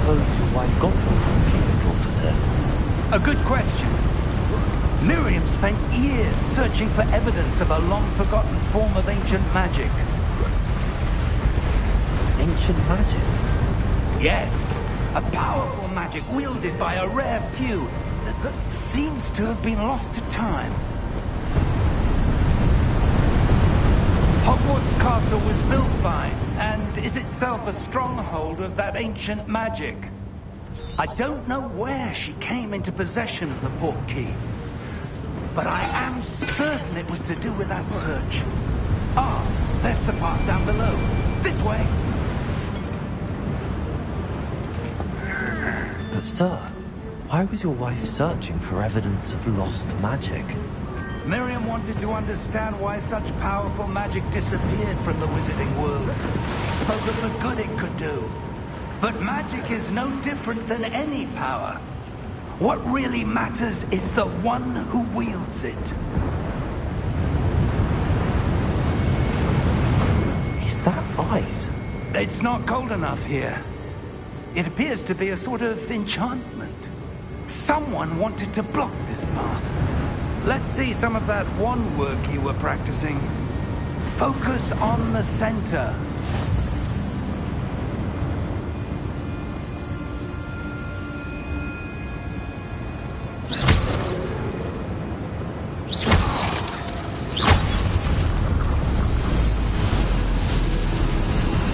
suppose your wife got the key that brought us here? A good question. Miriam spent years searching for evidence of a long-forgotten form of ancient magic. Ancient magic? Yes, a powerful magic wielded by a rare few that seems to have been lost to time. Hogwarts Castle was built by, and is itself a stronghold of that ancient magic. I don't know where she came into possession of the portkey, but I am certain it was to do with that search. Ah, there's the path down below. This way. But sir, why was your wife searching for evidence of lost magic? Miriam wanted to understand why such powerful magic disappeared from the wizarding world. Spoke of the good it could do. But magic is no different than any power. What really matters is the one who wields it. Is that ice? It's not cold enough here. It appears to be a sort of enchantment. Someone wanted to block this path. Let's see some of that wand work you were practicing. Focus on the center.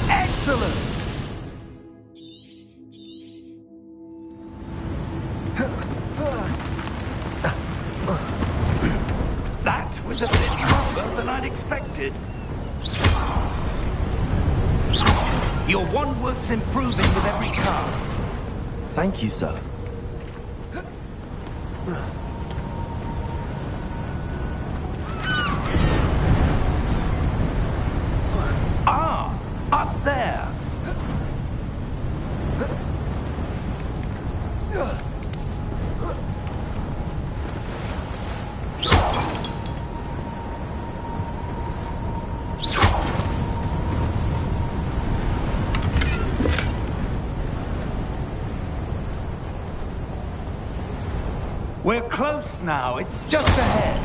Excellent! That was a bit longer than I'd expected. Your wand work's improving with every cast. Thank you, sir. Ah, up there. We're close now. It's just ahead.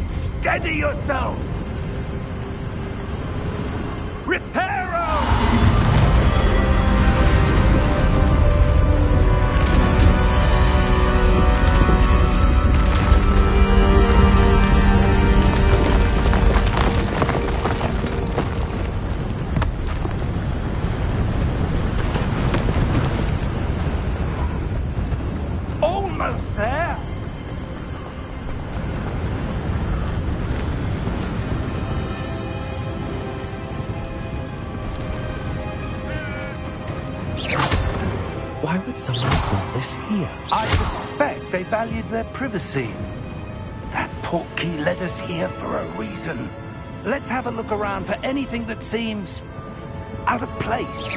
Steady yourself! Reparo! Almost there! Why would someone put this here? I suspect they valued their privacy. That portkey led us here for a reason. Let's have a look around for anything that seems out of place.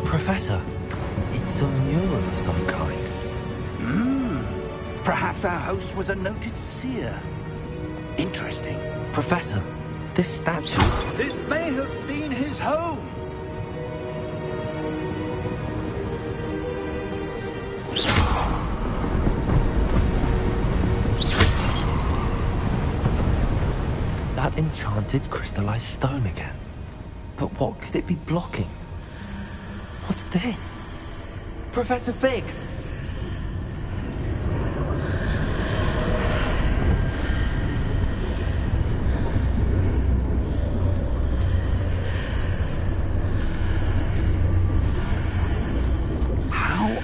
Professor, it's a mural of some kind. Perhaps our host was a noted seer. Interesting. Professor, this statue... This may have been his home. That enchanted crystallized stone again. But what could it be blocking? What's this? Professor Fig!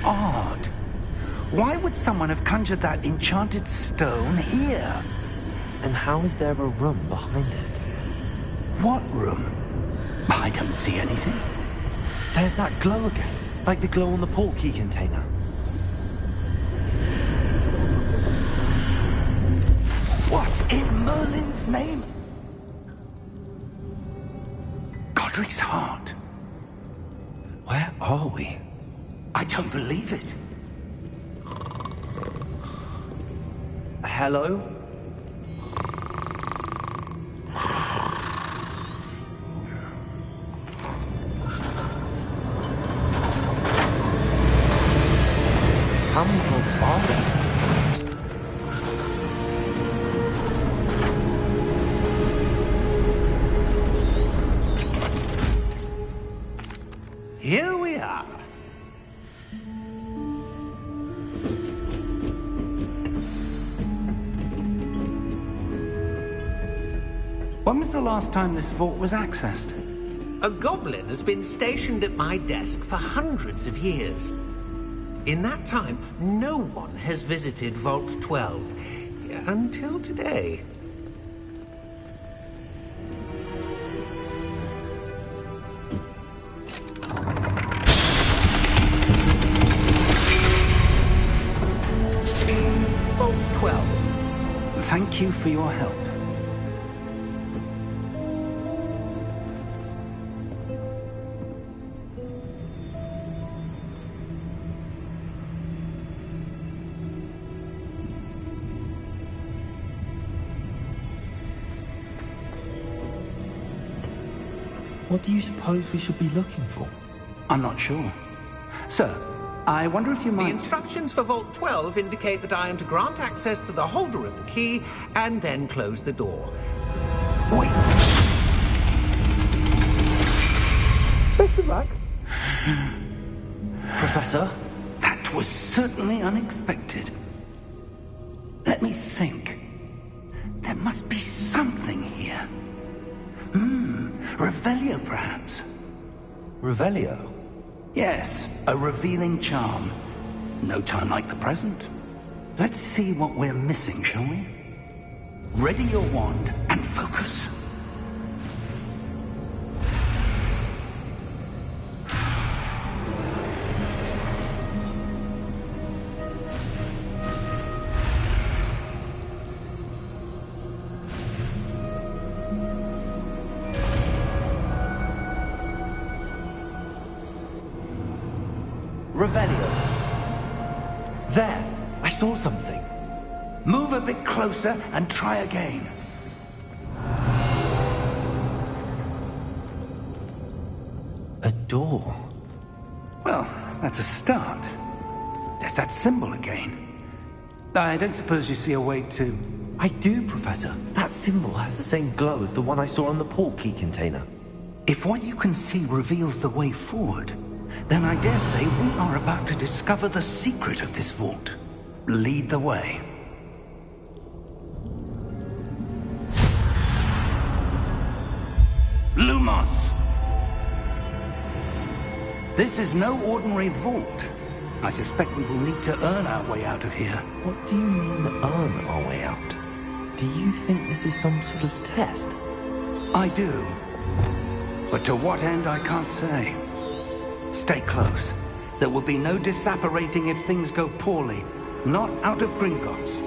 Odd. Why would someone have conjured that enchanted stone here? And how is there a room behind it? What room? I don't see anything. There's that glow again, like the glow on the portkey container. What in Merlin's name? God Cedric's heart. Where are we? I don't believe it. Hello? How many vaults are there? Here we are. When was the last time this vault was accessed? A goblin has been stationed at my desk for hundreds of years. In that time, no one has visited Vault 12. Until today. Vault 12. Thank you for your help. What do you suppose we should be looking for? I'm not sure. Sir, I wonder if you The might... instructions for Vault 12 indicate that I am to grant access to the holder of the key and then close the door. Wait! Best of luck. Professor? That was certainly unexpected. Let me think. There must be something here. Revelio, perhaps? Revelio? Yes, a revealing charm. No time like the present. Let's see what we're missing, shall we? Ready your wand and focus. Revelio. There! I saw something. Move a bit closer and try again. A door. Well, that's a start. There's that symbol again. I don't suppose you see a way to... I do, Professor. That symbol has the same glow as the one I saw on the port key container. If what you can see reveals the way forward, then I dare say we are about to discover the secret of this vault. Lead the way. Lumos! This is no ordinary vault. I suspect we will need to earn our way out of here. What do you mean, earn our way out? Do you think this is some sort of test? I do. But to what end, I can't say. Stay close. There will be no disapparating if things go poorly. Not out of Gringotts.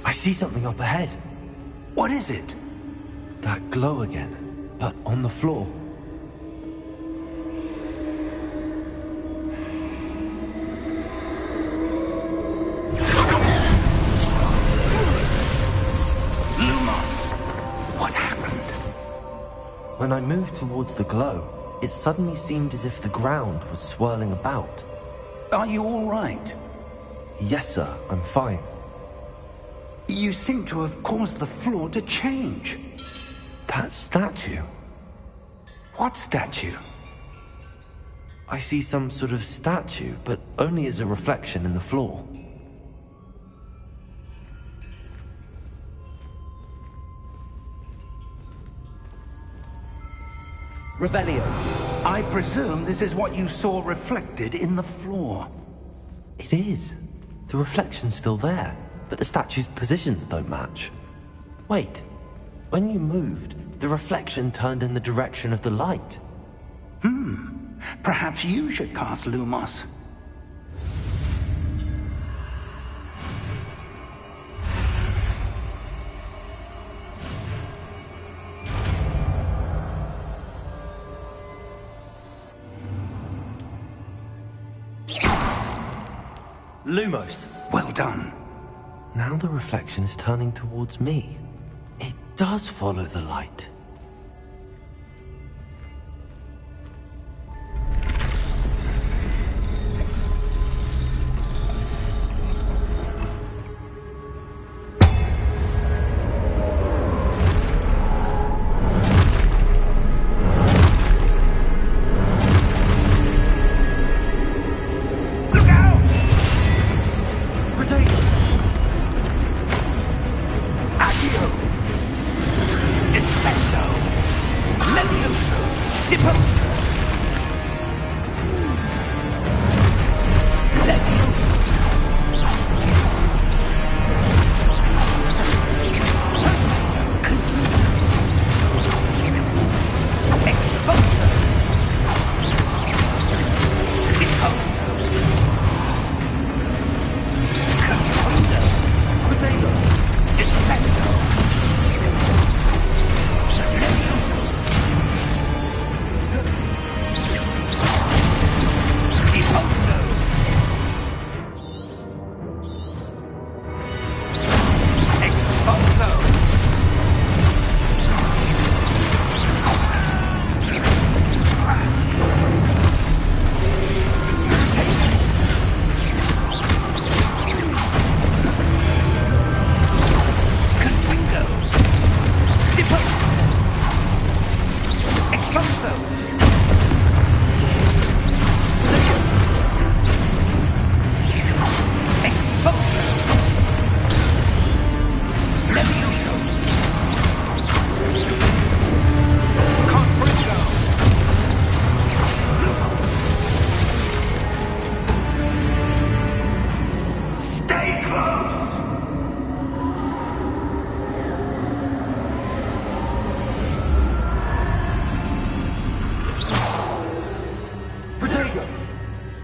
I see something up ahead. What is it? That glow again, but on the floor. What happened? When I moved towards the glow, it suddenly seemed as if the ground was swirling about. Are you all right? Yes, sir, I'm fine. You seem to have caused the floor to change. That statue? What statue? I see some sort of statue, but only as a reflection in the floor. Revelio. I presume this is what you saw reflected in the floor. It is. The reflection's still there, but the statue's positions don't match. Wait, When you moved, the reflection turned in the direction of the light. Perhaps you should cast Lumos. Lumos! Well done. Now the reflection is turning towards me. It does follow the light.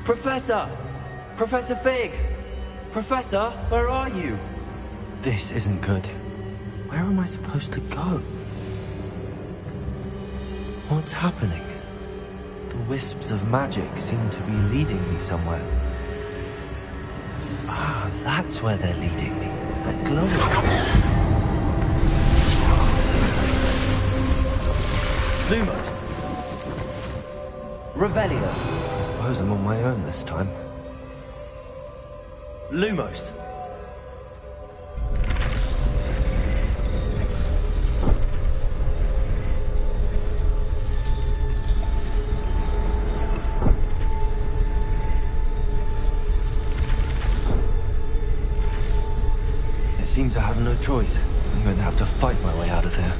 Professor! Professor Fig! Professor, where are you? This isn't good. Where am I supposed to go? What's happening? The wisps of magic seem to be leading me somewhere. Ah, that's where they're leading me. That glowing. Lumos! Revelio! I suppose I'm on my own this time. Lumos! It seems I have no choice. I'm going to have to fight my way out of here.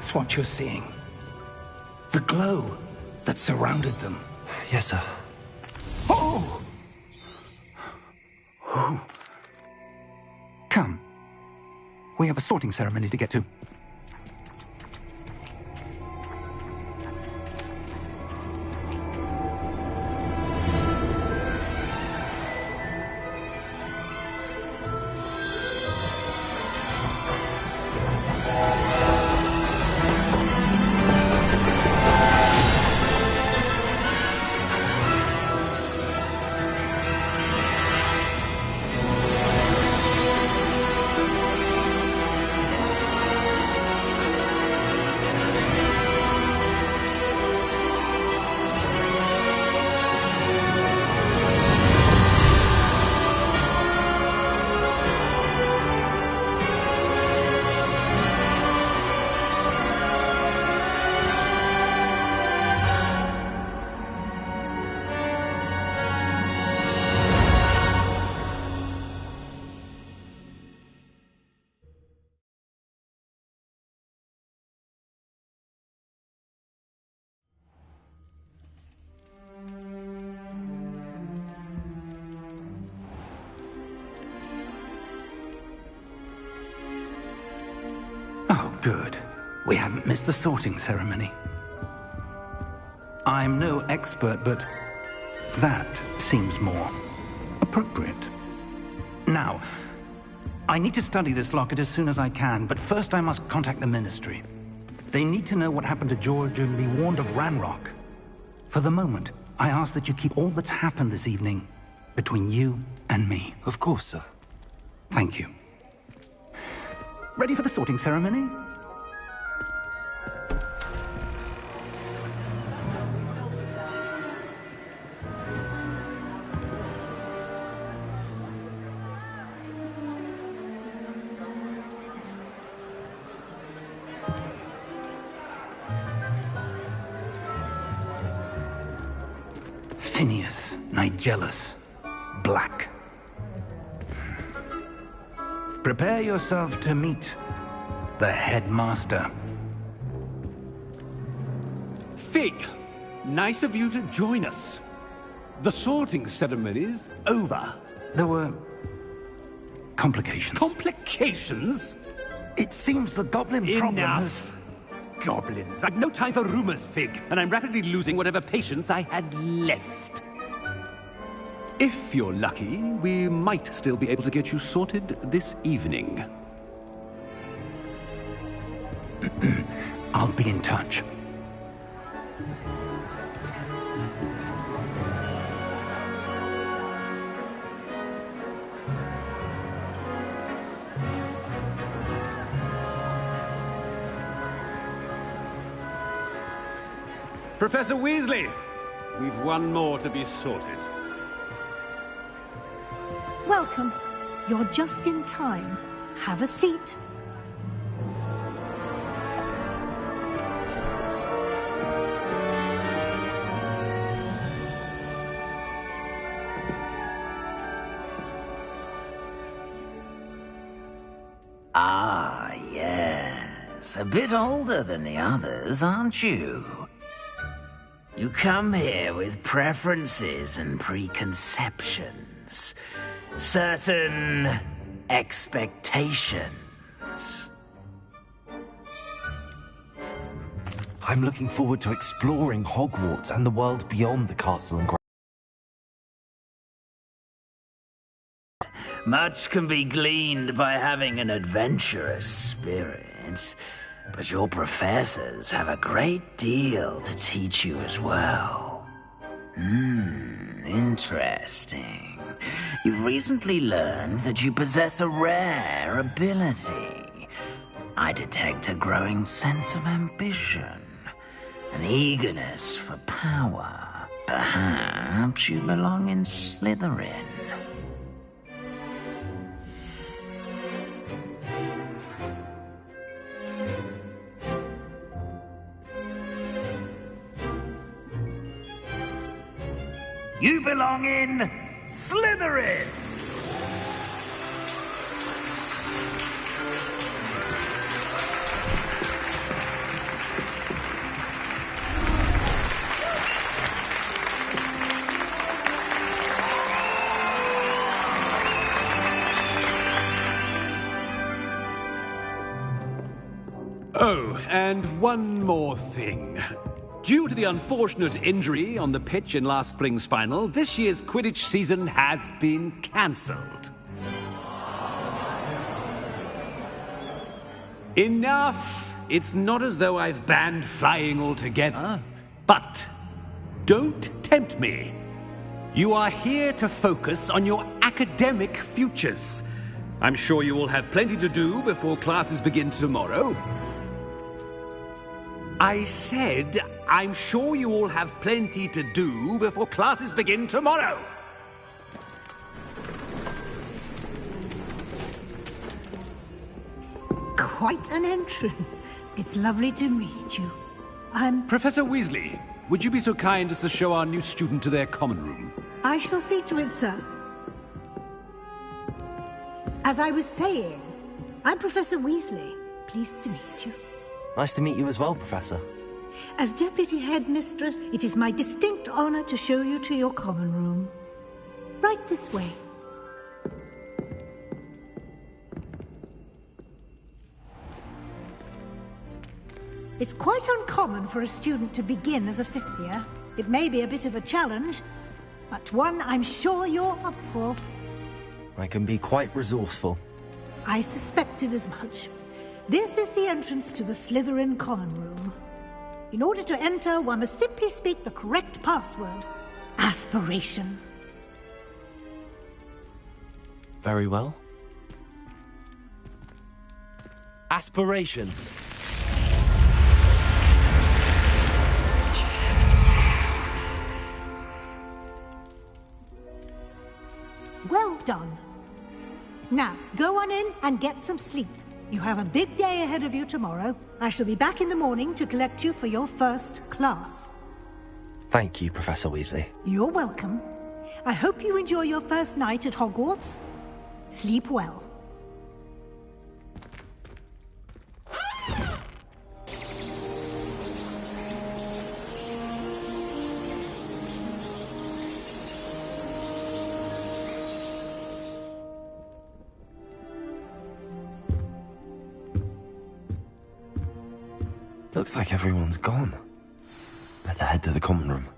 that's what you're seeing. The glow that surrounded them. Yes, sir. Oh! Oh. Come. We have a sorting ceremony to get to. Oh, good. We haven't missed the sorting ceremony. I'm no expert, but that seems more appropriate. Now, I need to study this locket as soon as I can, but first I must contact the Ministry. They need to know what happened to George and be warned of Ranrock. For the moment, I ask that you keep all that's happened this evening between you and me. Of course, sir. Thank you. Ready for the sorting ceremony? Phineas, Nigellus, Black. Prepare yourself to meet the headmaster. Fig, nice of you to join us. The sorting ceremony's over. There were complications. Complications? It seems the goblin problem has... Enough. Goblins. I've no time for rumors, Fig, and I'm rapidly losing whatever patience I had left. If you're lucky, we might still be able to get you sorted this evening. I'll be in touch. Professor Weasley, we've one more to be sorted. Welcome. You're just in time. Have a seat. Ah, yes. A bit older than the others, aren't you? You come here with preferences and preconceptions. Certain expectations. I'm looking forward to exploring Hogwarts and the world beyond the castle and grounds. Much can be gleaned by having an adventurous spirit, but your professors have a great deal to teach you as well. Interesting. You've recently learned that you possess a rare ability. I detect a growing sense of ambition, an eagerness for power. Perhaps you belong in Slytherin. You belong in Slytherin! Oh, and one more thing. Due to the unfortunate injury on the pitch in last spring's final, this year's Quidditch season has been cancelled. Enough! It's not as though I've banned flying altogether. But don't tempt me. You are here to focus on your academic futures. I'm sure you will have plenty to do before classes begin tomorrow. I said, I'm sure you all have plenty to do before classes begin tomorrow. Quite an entrance. It's lovely to meet you. Professor Weasley, would you be so kind as to show our new student to their common room? I shall see to it, sir. As I was saying, I'm Professor Weasley. Pleased to meet you. Nice to meet you as well, Professor. As Deputy Headmistress, it is my distinct honor to show you to your common room. Right this way. It's quite uncommon for a student to begin as a fifth year. It may be a bit of a challenge, but one I'm sure you're up for. I can be quite resourceful. I suspected as much. This is the entrance to the Slytherin common room. In order to enter, one must simply speak the correct password. Aspiration. Very well. Aspiration. Well done. Now, go on in and get some sleep. You have a big day ahead of you tomorrow. I shall be back in the morning to collect you for your first class. Thank you, Professor Weasley. You're welcome. I hope you enjoy your first night at Hogwarts. Sleep well. Looks like everyone's gone. Better head to the common room.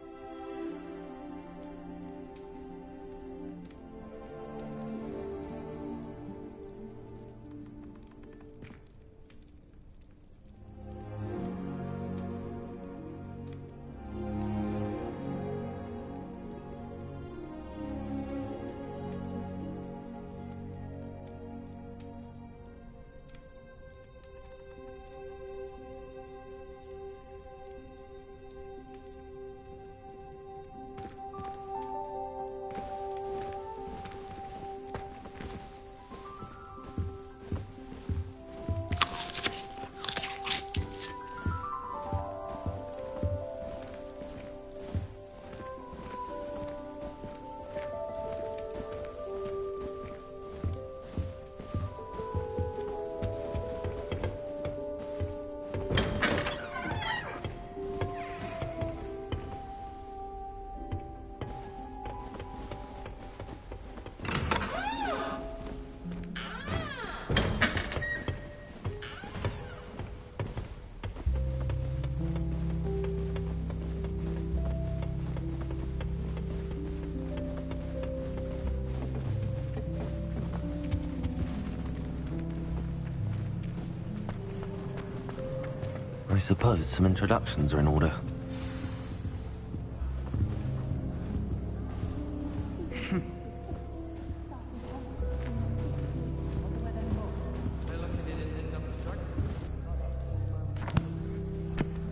I suppose some introductions are in order.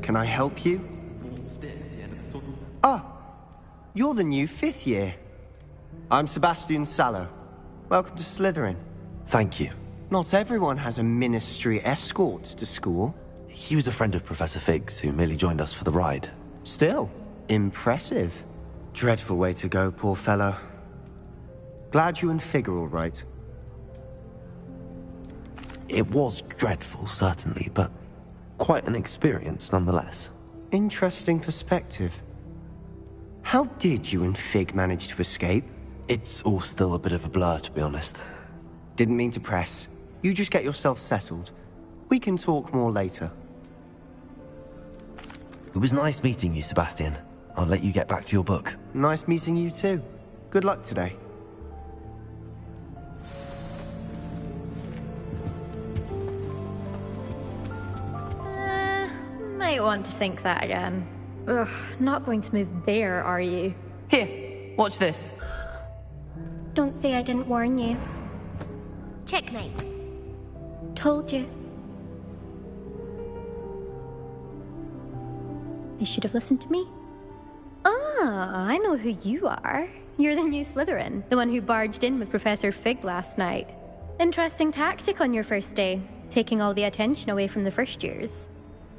Can I help you? Ah, you're the new fifth year. I'm Sebastian Sallow. Welcome to Slytherin. Thank you. Not everyone has a ministry escort to school. He was a friend of Professor Fig's who merely joined us for the ride. Still, impressive. Dreadful way to go, poor fellow. Glad you and Fig are all right. It was dreadful, certainly, but quite an experience nonetheless. Interesting perspective. How did you and Fig manage to escape? It's all still a bit of a blur, to be honest. Didn't mean to press. You just get yourself settled. We can talk more later. It was nice meeting you, Sebastian. I'll let you get back to your book. Nice meeting you too. Good luck today. Might want to think that again. Ugh, not going to move there, are you? Here, watch this. Don't say I didn't warn you. Checkmate. Told you. You should have listened to me. Ah, I know who you are. You're the new Slytherin, the one who barged in with Professor Fig last night. Interesting tactic on your first day, taking all the attention away from the first years.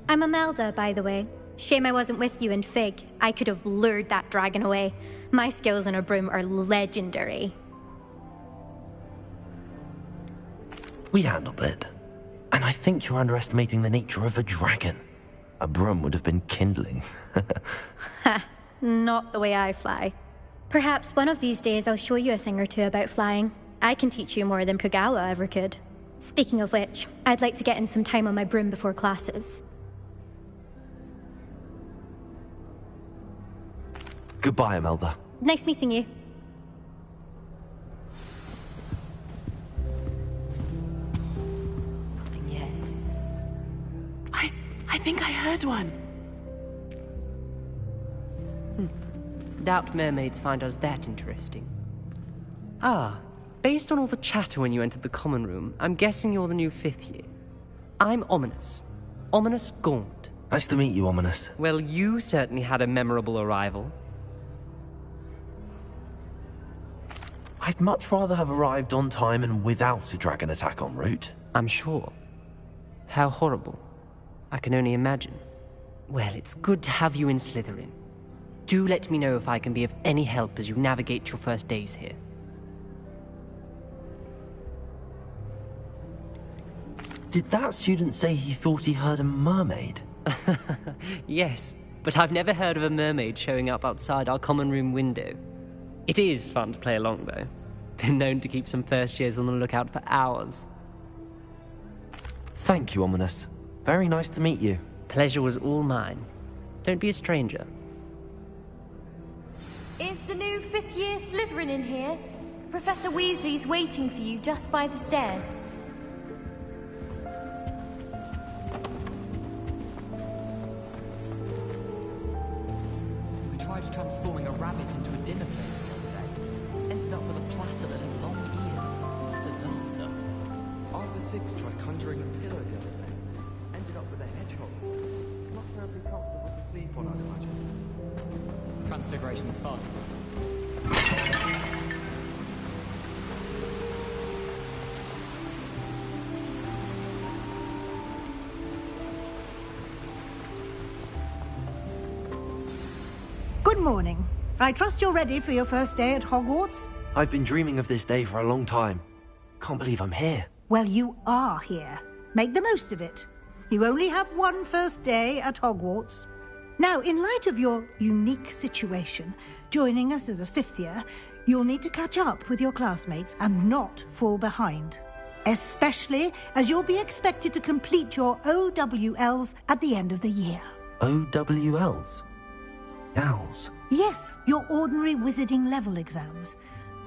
I'm Imelda, by the way. Shame I wasn't with you in Fig. I could have lured that dragon away. My skills on a broom are legendary. We handled it. And I think you're underestimating the nature of a dragon. A broom would have been kindling. Ha, not the way I fly. Perhaps one of these days I'll show you a thing or two about flying. I can teach you more than Kogawa ever could. Speaking of which, I'd like to get in some time on my broom before classes. Goodbye, Imelda. Nice meeting you. Nothing yet. I think I heard one. Doubt mermaids find us that interesting. Ah, based on all the chatter when you entered the common room, I'm guessing you're the new 5th year. I'm Ominous. Ominous Gaunt. Nice to meet you, Ominous. Well, you certainly had a memorable arrival. I'd much rather have arrived on time and without a dragon attack en route. I'm sure. How horrible. I can only imagine. Well, it's good to have you in Slytherin. Do let me know if I can be of any help as you navigate your first days here. Did that student say he thought he heard a mermaid? Yes, but I've never heard of a mermaid showing up outside our common room window. It is fun to play along, though. Been known to keep some first years on the lookout for hours. Thank you, Ominous. Very nice to meet you. Pleasure was all mine. Don't be a stranger. Is the new 5th year Slytherin in here? Professor Weasley's waiting for you just by the stairs. We tried transforming a rabbit into a dinner plate the other day. Ended up with a platter that had long ears. Disaster. Arthur Six tried conjuring a pillow the other day. Ended up with a hedgehog. Not terribly comfortable to sleep on, I'd imagine. Transfiguration's fun. Good morning. I trust you're ready for your first day at Hogwarts? I've been dreaming of this day for a long time. Can't believe I'm here. Well, you are here. Make the most of it. You only have one first day at Hogwarts. Now, in light of your unique situation, joining us as a 5th year, you'll need to catch up with your classmates and not fall behind. Especially as you'll be expected to complete your OWLs at the end of the year. OWLs? Owls? Yes, your ordinary wizarding level exams.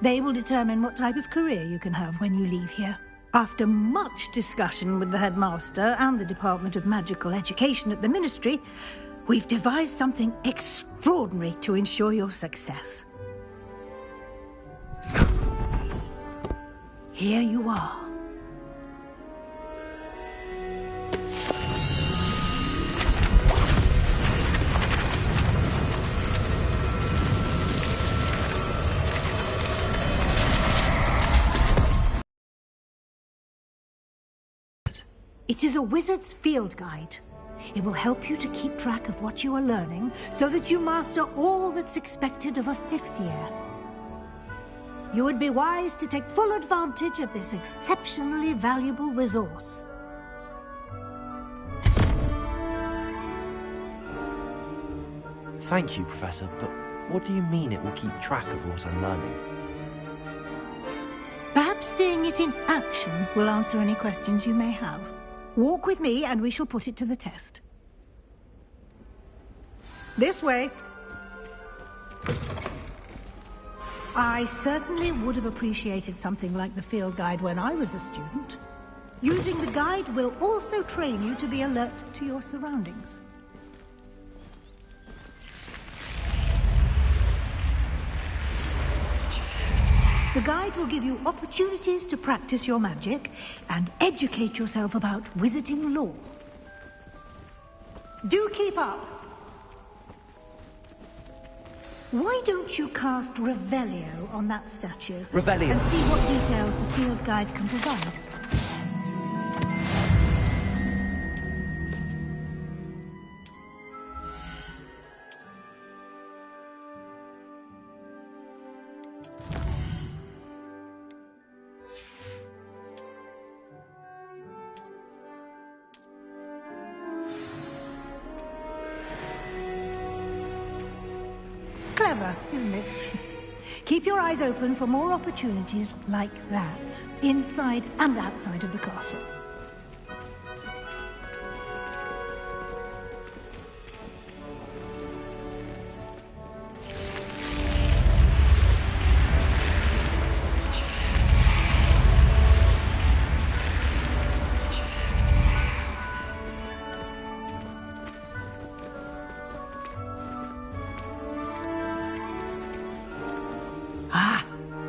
They will determine what type of career you can have when you leave here. After much discussion with the headmaster and the Department of Magical Education at the Ministry, we've devised something extraordinary to ensure your success. Here you are. It is a wizard's field guide. It will help you to keep track of what you are learning so that you master all that's expected of a 5th year. You would be wise to take full advantage of this exceptionally valuable resource. Thank you, Professor, but what do you mean it will keep track of what I'm learning? Perhaps seeing it in action will answer any questions you may have. Walk with me and we shall put it to the test. This way. I certainly would have appreciated something like the field guide when I was a student. Using the guide will also train you to be alert to your surroundings. The guide will give you opportunities to practice your magic and educate yourself about wizarding lore. Do keep up! Why don't you cast Revelio on that statue? Revelio. And see what details the field guide can provide. Clever, isn't it? Keep your eyes open for more opportunities like that, inside and outside of the castle.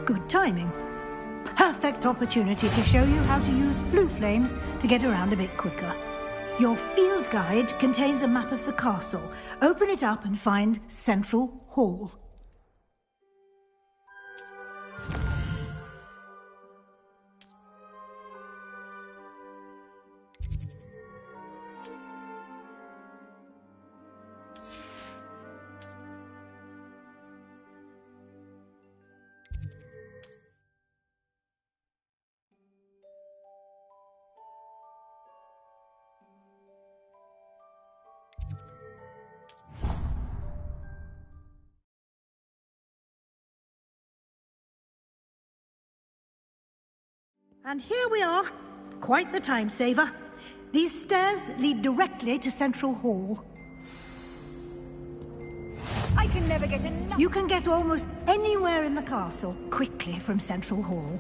Good timing. Perfect opportunity to show you how to use flue flames to get around a bit quicker. Your field guide contains a map of the castle. Open it up and find Central Hall. And here we are. Quite the time saver. These stairs lead directly to Central Hall. I can never get enough. You can get almost anywhere in the castle quickly from Central Hall.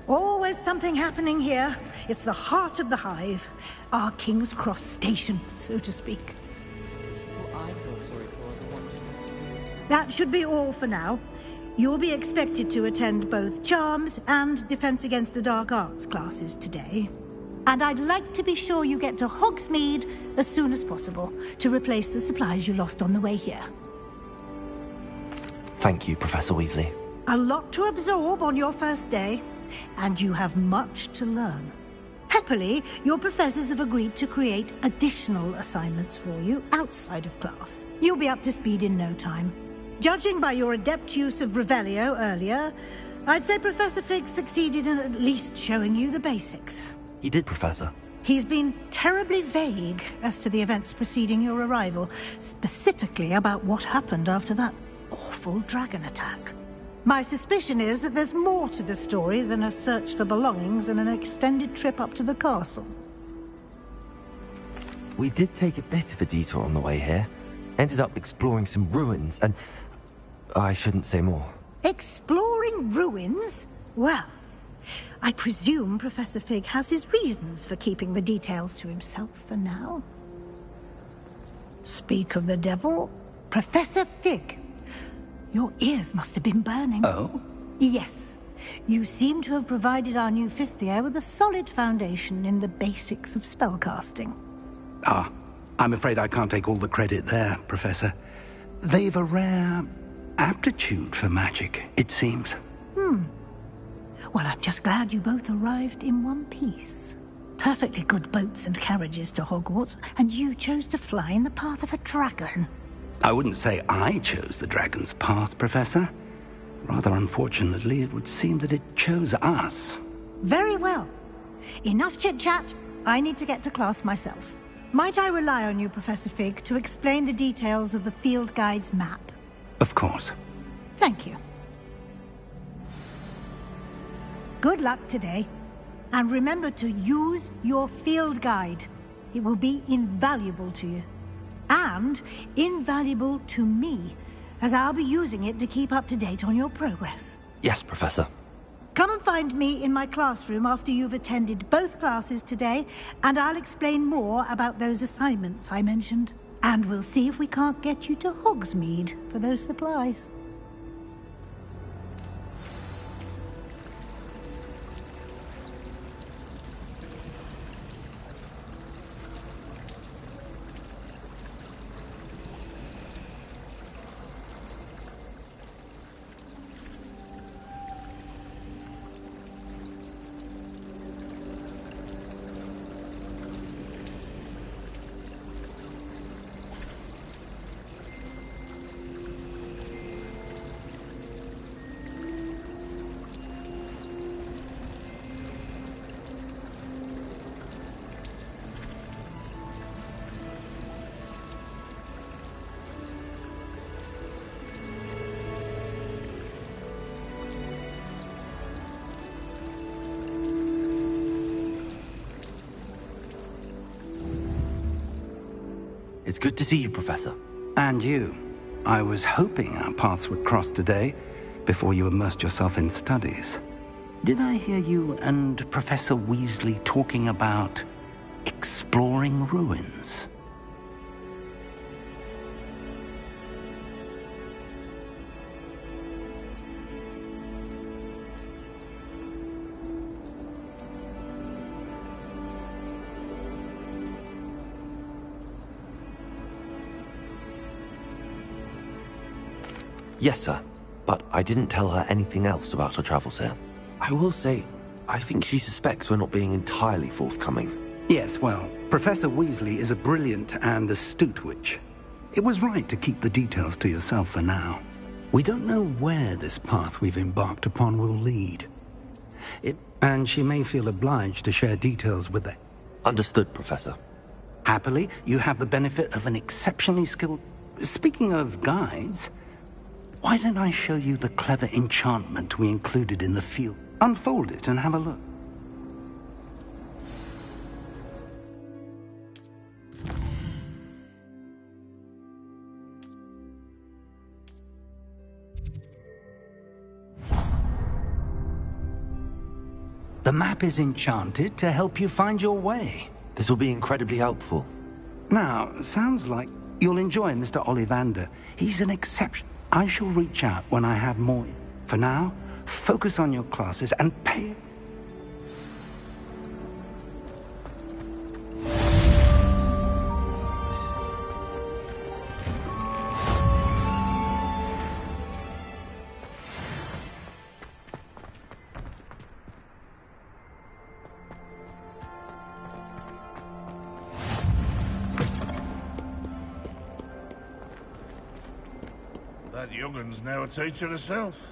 Always something happening here. It's the heart of the hive. Our King's Cross station, so to speak. Well, I feel sorry for us wanting. That should be all for now. You'll be expected to attend both Charms and Defense Against the Dark Arts classes today. And I'd like to be sure you get to Hogsmeade as soon as possible to replace the supplies you lost on the way here. Thank you, Professor Weasley. A lot to absorb on your first day, and you have much to learn. Happily, your professors have agreed to create additional assignments for you outside of class. You'll be up to speed in no time. Judging by your adept use of Revelio earlier, I'd say Professor Fig succeeded in at least showing you the basics. He did, Professor. He's been terribly vague as to the events preceding your arrival, specifically about what happened after that awful dragon attack. My suspicion is that there's more to the story than a search for belongings and an extended trip up to the castle. We did take a bit of a detour on the way here. Ended up exploring some ruins and... I shouldn't say more. Exploring ruins? Well, I presume Professor Fig has his reasons for keeping the details to himself for now. Speak of the devil, Professor Fig. Your ears must have been burning. Oh? Yes. You seem to have provided our new fifth year with a solid foundation in the basics of spellcasting. Ah, I'm afraid I can't take all the credit there, Professor. They've a rare aptitude for magic, it seems. Well, I'm just glad you both arrived in one piece. Perfectly good boats and carriages to Hogwarts, and you chose to fly in the path of a dragon. I wouldn't say I chose the dragon's path, Professor. Rather unfortunately, it would seem that it chose us. Very well. Enough chit-chat. I need to get to class myself. Might I rely on you, Professor Fig, to explain the details of the field guide's map? Of course. Thank you. Good luck today. And remember to use your field guide. It will be invaluable to you. And invaluable to me, as I'll be using it to keep up to date on your progress. Yes, Professor. Come and find me in my classroom after you've attended both classes today, and I'll explain more about those assignments I mentioned. And we'll see if we can't get you to Hogsmeade for those supplies. It's good to see you, Professor. And you. I was hoping our paths would cross today, before you immersed yourself in studies. Did I hear you and Professor Weasley talking about exploring ruins? Yes, sir. But I didn't tell her anything else about her travels here. I will say, I think she suspects we're not being entirely forthcoming. Yes, well, Professor Weasley is a brilliant and astute witch. It was right to keep the details to yourself for now. We don't know where this path we've embarked upon will lead. And she may feel obliged to share details with the... Understood, Professor. Happily, you have the benefit of an exceptionally skilled... Speaking of guides, why don't I show you the clever enchantment we included in the field? Unfold it and have a look. The map is enchanted to help you find your way. This will be incredibly helpful. Now, sounds like you'll enjoy Mr. Ollivander. He's an exception. I shall reach out when I have more. For now, focus on your classes and pay... That young'un's now a teacher herself.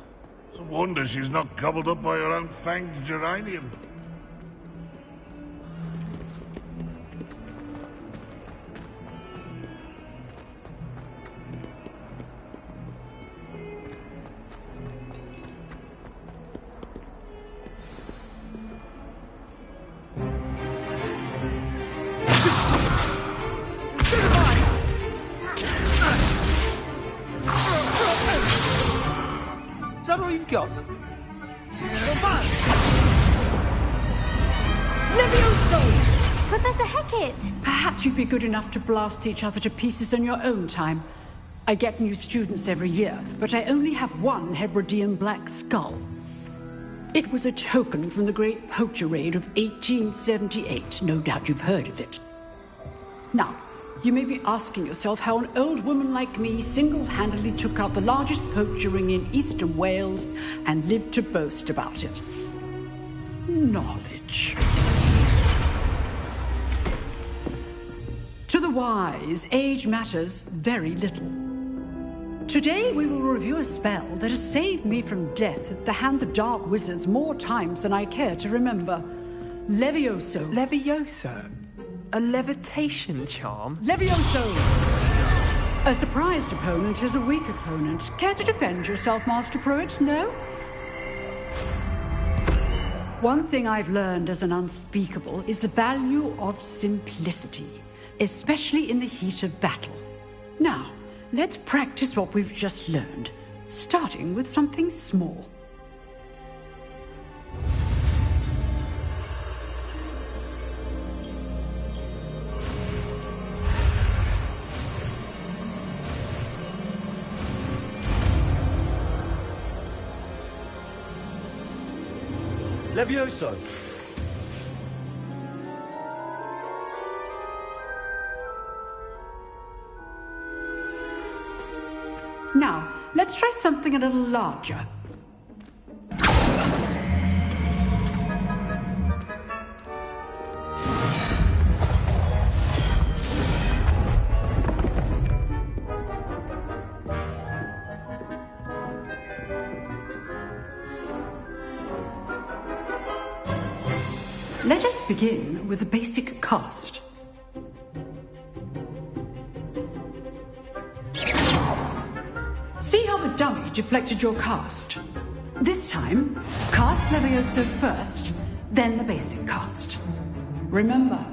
It's a wonder she's not gobbled up by her own fanged geranium. Is that all you've got? Levioso! Professor Hecat! Perhaps you'd be good enough to blast each other to pieces in your own time. I get new students every year, but I only have one Hebridean black skull. It was a token from the Great Poacher Raid of 1878. No doubt you've heard of it. Now, you may be asking yourself how an old woman like me single-handedly took out the largest poacher ring in eastern Wales and lived to boast about it. Knowledge. To the wise, age matters very little. Today we will review a spell that has saved me from death at the hands of dark wizards more times than I care to remember. Levioso. Levioso? A levitation charm? Levioso! A surprised opponent is a weak opponent. Care to defend yourself, Master Pruitt? No? One thing I've learned as an unspeakable is the value of simplicity, especially in the heat of battle. Now, let's practice what we've just learned, starting with something small. Levioso! Now, let's try something a little larger. Let us begin with the basic cast. See how the dummy deflected your cast? This time, cast Levioso first, then the basic cast. Remember,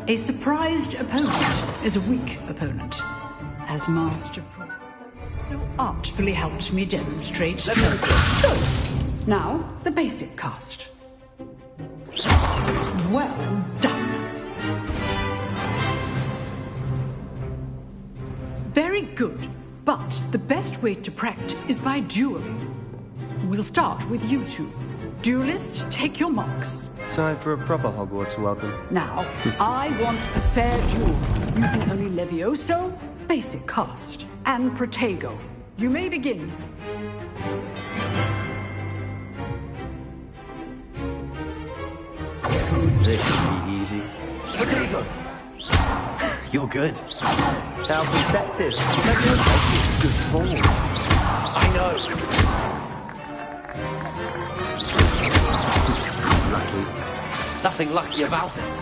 a surprised opponent is a weak opponent, as Master Pro so artfully helped me demonstrate. So, now the basic cast. Well done. Very good, but the best way to practice is by dueling. We'll start with you two. Duelists, take your marks. Time for a proper Hogwarts welcome. Now, I want a fair duel, using only Levioso, basic cast, and Protego. You may begin. This should be easy. Protego! You're good. How perceptive. Good form. I know. Lucky. Nothing lucky about it.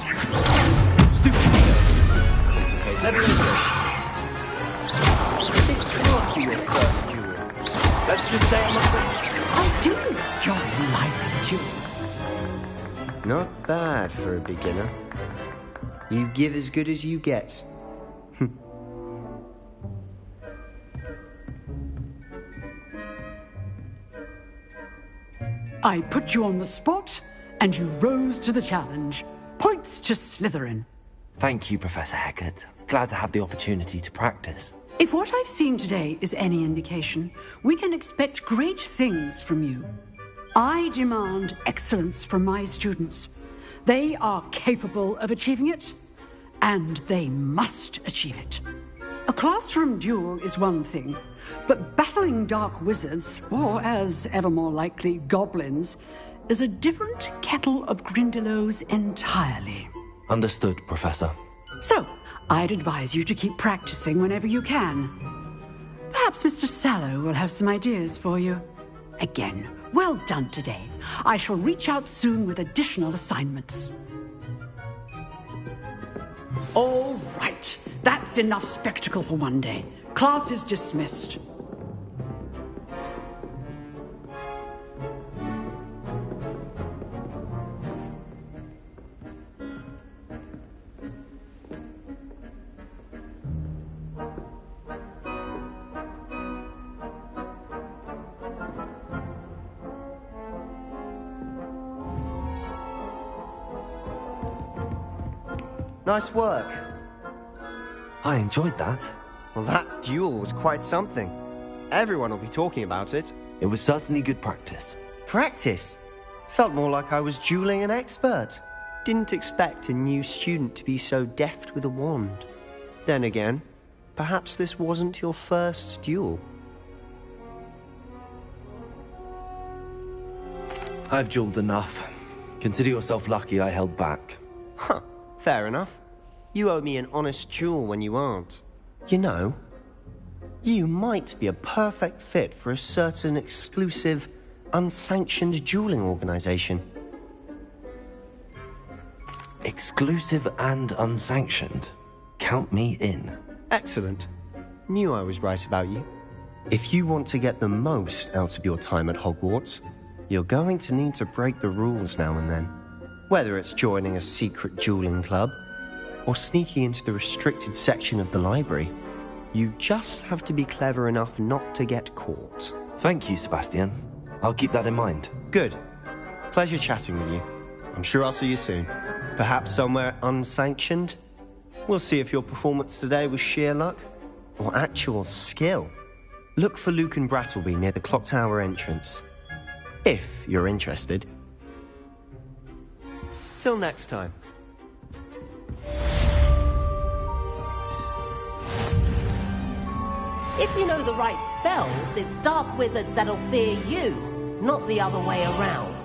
Stupid. This can't be your first duel. Let's just say I'm I do enjoy lively duel. Not bad for a beginner. You give as good as you get. I put you on the spot, and you rose to the challenge. Points to Slytherin. Thank you, Professor Hecat. Glad to have the opportunity to practice. If what I've seen today is any indication, we can expect great things from you. I demand excellence from my students. They are capable of achieving it, and they must achieve it. A classroom duel is one thing, but battling dark wizards, or as ever more likely, goblins, is a different kettle of Grindylows entirely. Understood, Professor. So, I'd advise you to keep practicing whenever you can. Perhaps Mr. Sallow will have some ideas for you. Again, well done today. I shall reach out soon with additional assignments. All right, that's enough spectacle for one day. Class is dismissed. Nice work. I enjoyed that. Well, that duel was quite something. Everyone will be talking about it. It was certainly good practice. Practice? Felt more like I was dueling an expert. Didn't expect a new student to be so deft with a wand. Then again, perhaps this wasn't your first duel. I've dueled enough. Consider yourself lucky I held back. Huh, fair enough. You owe me an honest duel when you aren't. You know, you might be a perfect fit for a certain exclusive, unsanctioned dueling organization. Exclusive and unsanctioned? Count me in. Excellent. Knew I was right about you. If you want to get the most out of your time at Hogwarts, You're going to need to break the rules now and then. Whether it's joining a secret dueling club, or sneaking into the restricted section of the library. You just have to be clever enough not to get caught. Thank you, Sebastian. I'll keep that in mind. Good. Pleasure chatting with you. I'm sure I'll see you soon. Perhaps somewhere unsanctioned? We'll see if your performance today was sheer luck or actual skill. Look for Luke and Brattleby near the clock tower entrance. If you're interested. Till next time. If you know the right spells, it's dark wizards that'll fear you, not the other way around.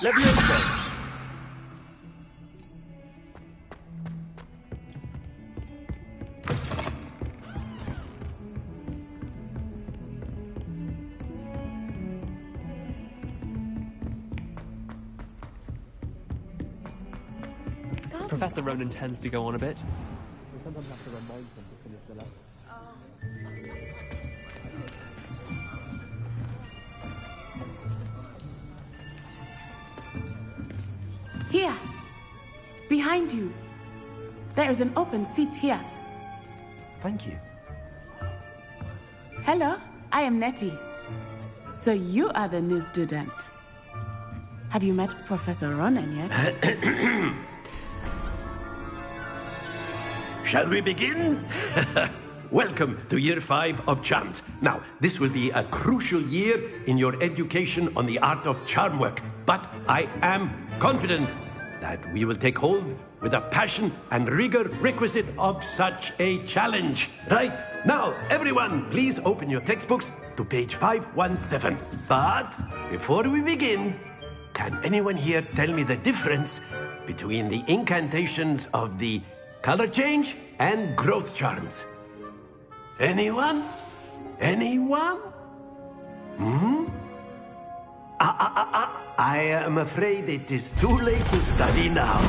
Leviosa! Professor Ronan tends to go on a bit. We sometimes have to remind him to finish the lesson. Here! Behind you! There is an open seat here. Thank you. Hello, I am Nettie. So you are the new student. Have you met Professor Ronan yet? Shall we begin? Welcome to Year 5 of Charms. Now, this will be a crucial year in your education on the art of charm work, but I am confident that we will take hold with the passion and rigor requisite of such a challenge. Right, now, everyone, please open your textbooks to page 517. But before we begin, can anyone here tell me the difference between the incantations of the color change and growth charms? Anyone? Anyone? I am afraid it is too late to study now.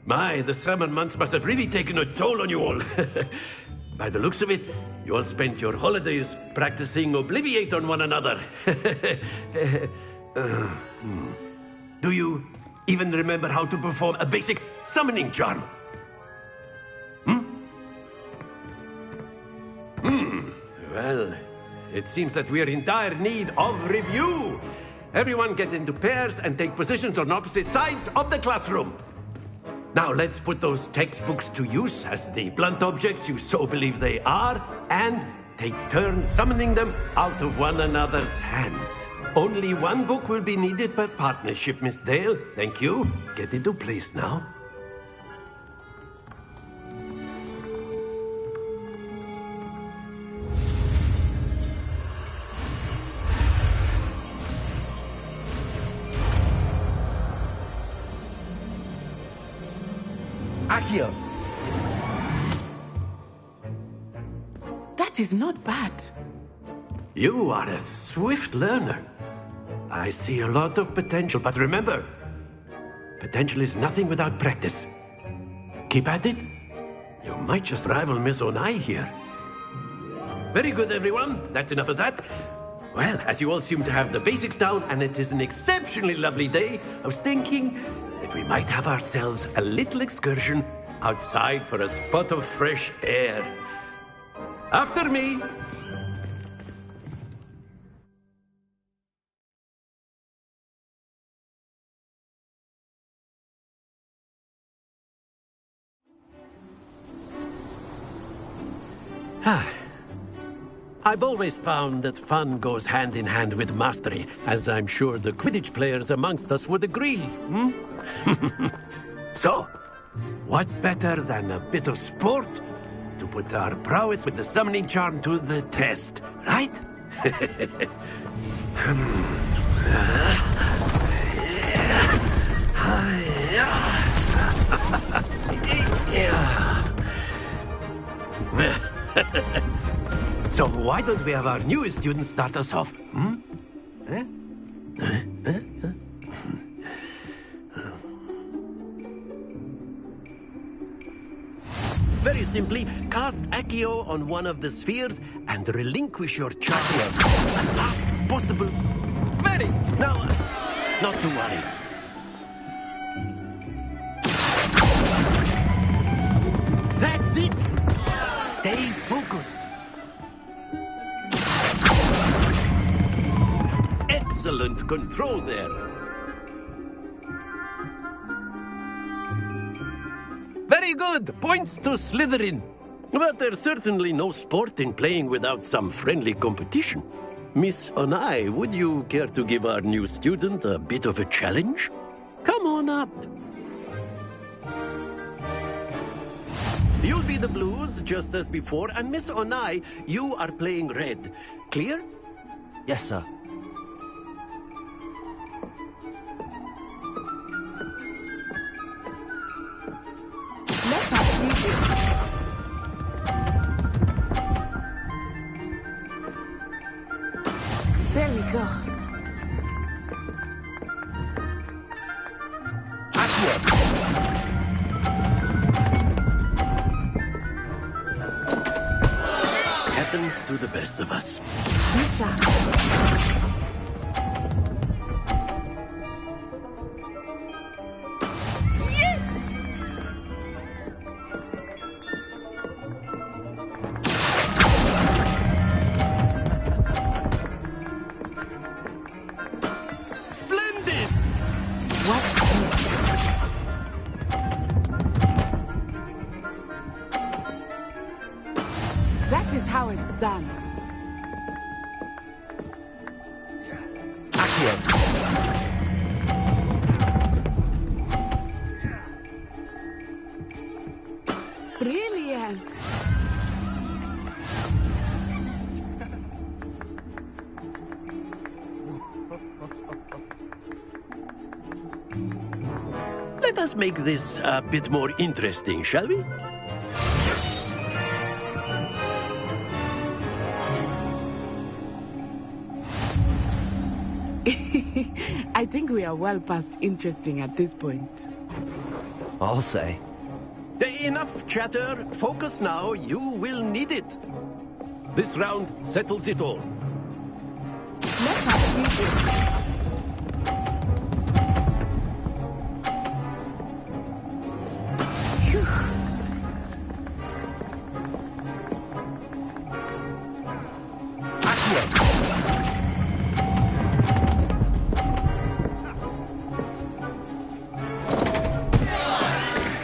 My, the summer months must have really taken a toll on you all. By the looks of it, you all spent your holidays practicing Obliviate on one another. Do you even remember how to perform a basic summoning charm? Well, it seems that we are in dire need of review. Everyone get into pairs and take positions on opposite sides of the classroom. Now let's put those textbooks to use as the blunt objects you so believe they are, and take turns summoning them out of one another's hands. Only one book will be needed per partnership, Miss Dale. Thank you. Get into place now. Accio! That is not bad. You are a swift learner. I see a lot of potential, but remember, potential is nothing without practice. Keep at it. You might just rival Miss Onai here. Very good, everyone. That's enough of that. Well, as you all seem to have the basics down, and it is an exceptionally lovely day, I was thinking that we might have ourselves a little excursion outside for a spot of fresh air. After me. I've always found that fun goes hand in hand with mastery, as I'm sure the Quidditch players amongst us would agree. So, what better than a bit of sport to put our prowess with the summoning charm to the test, right? So why don't we have our newest student start us off? Very simply, cast Accio on one of the spheres and relinquish your charge at the last possible... Very... Now, not to worry. That's it! Stay focused. Excellent control there. Very good. Points to Slytherin. But there's certainly no sport in playing without some friendly competition. Miss Onai, would you care to give our new student a bit of a challenge? Come on up. You'll be the blues, just as before, and Miss Onai, you are playing red. Clear? Yes, sir. There we go. Happens to the best of us. That is how it's done. Brilliant. Let us make this a bit more interesting, shall we? I think we are well past interesting at this point. I'll say. Enough chatter. Focus now. You will need it. This round settles it all. Let us see this.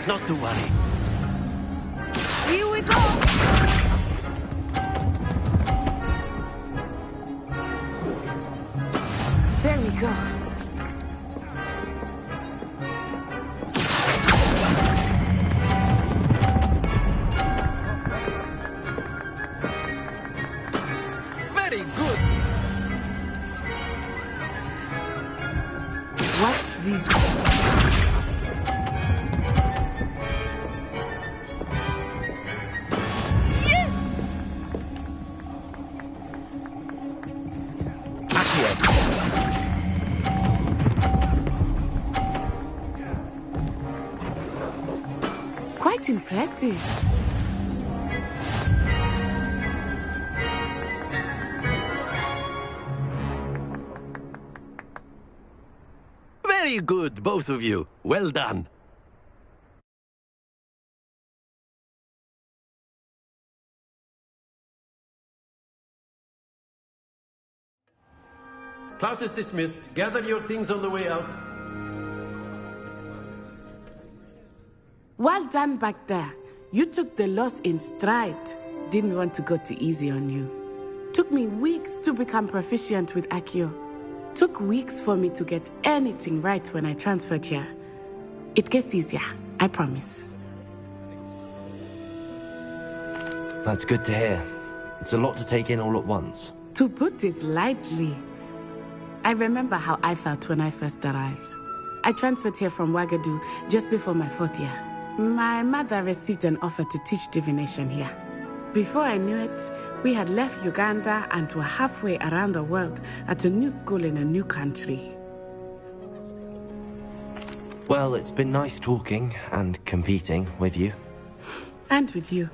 Not to worry. Here we go. There we go. Very good. Watch this. Quite impressive. Very good, both of you. Well done. Class is dismissed. Gather your things on the way out. Well done back there. You took the loss in stride. Didn't want to go too easy on you. Took me weeks to become proficient with Accio. Took weeks for me to get anything right when I transferred here. It gets easier, I promise. That's good to hear. It's a lot to take in all at once. To put it lightly, I remember how I felt when I first arrived. I transferred here from Wagadu just before my 4th year. My mother received an offer to teach divination here. Before I knew it, we had left Uganda and were halfway around the world at a new school in a new country. Well, it's been nice talking and competing with you. And with you.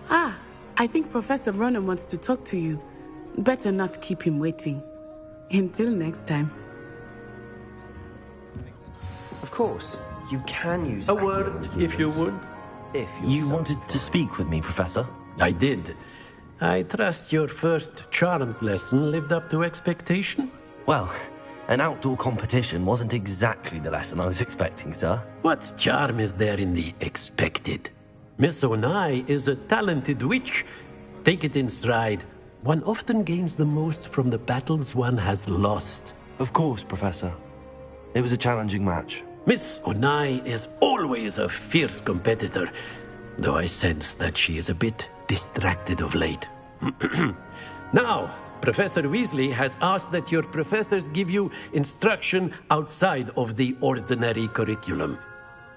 I think Professor Ronan wants to talk to you. Better not keep him waiting. Until next time. Of course, you can use a word, if you would. If you wanted to speak with me, Professor? I did. I trust your first charms lesson lived up to expectation? Well, an outdoor competition wasn't exactly the lesson I was expecting, sir. What charm is there in the expected? Miss Onai is a talented witch. Take it in stride. One often gains the most from the battles one has lost. Of course, Professor. It was a challenging match. Miss Onai is always a fierce competitor, though I sense that she is a bit distracted of late. Now, Professor Weasley has asked that your professors give you instruction outside of the ordinary curriculum.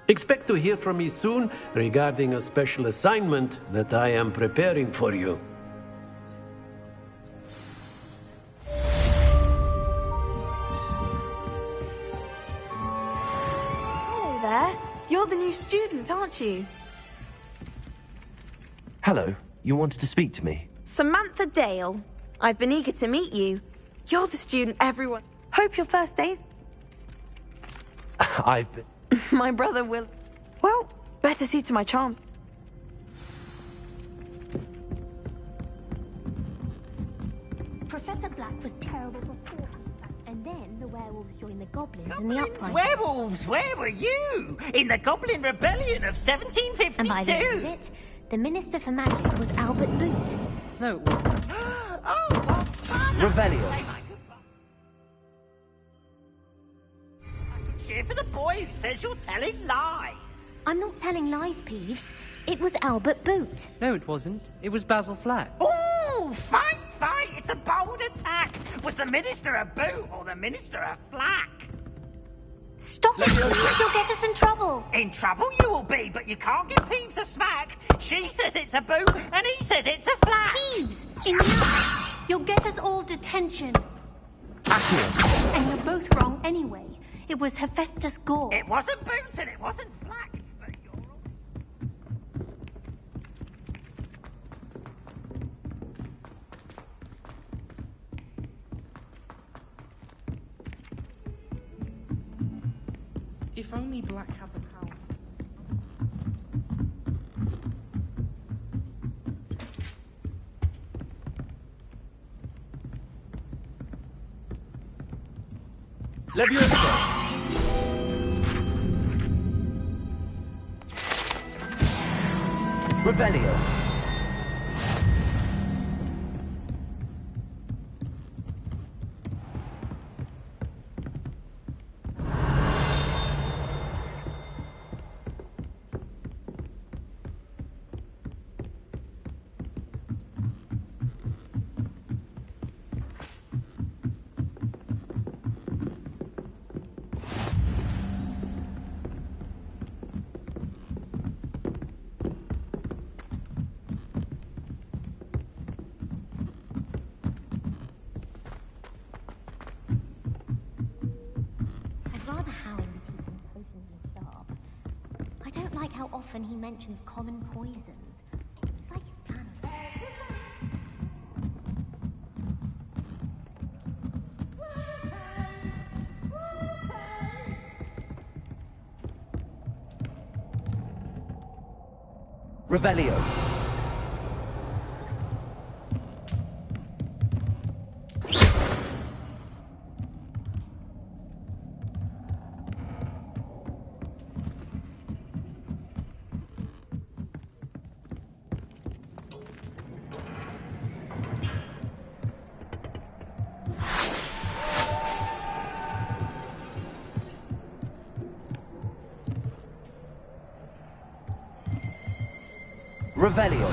Expect to hear from me soon regarding a special assignment that I am preparing for you. Hello there. You're the new student, aren't you? Hello. You wanted to speak to me? Samantha Dale. I've been eager to meet you. You're the student everyone... Hope your first day's... I've been... My brother will... Well, better see to my charms. Professor Black was terrible before, and then the werewolves joined the goblins in the uprising. Werewolves, where were you? In the Goblin Rebellion of 1752? And by the end of it, the Minister for Magic was Albert Boot. No, it wasn't. Oh, what fun! Revelio. Cheer for the boy who says you're telling lies. I'm not telling lies, Peeves. It was Albert Boot. No, it wasn't. It was Basil Flack. Oh, fight! It's a bold attack. Was the Minister a Boot or the Minister a Flack? Stop it, Peeves. You'll get us in trouble. In trouble you will be, but you can't give Peeves a smack. She says it's a Boot and he says it's a Flack. Peeves, enough. You'll get us all detention. And you're both wrong anyway. It was Hephaestus Gore. It wasn't Boot and it wasn't Flack. But you're... If only Black had the power. Leviosa! Revelio. How often he mentions common poisons. It's like his plan. Revelio. Revelio.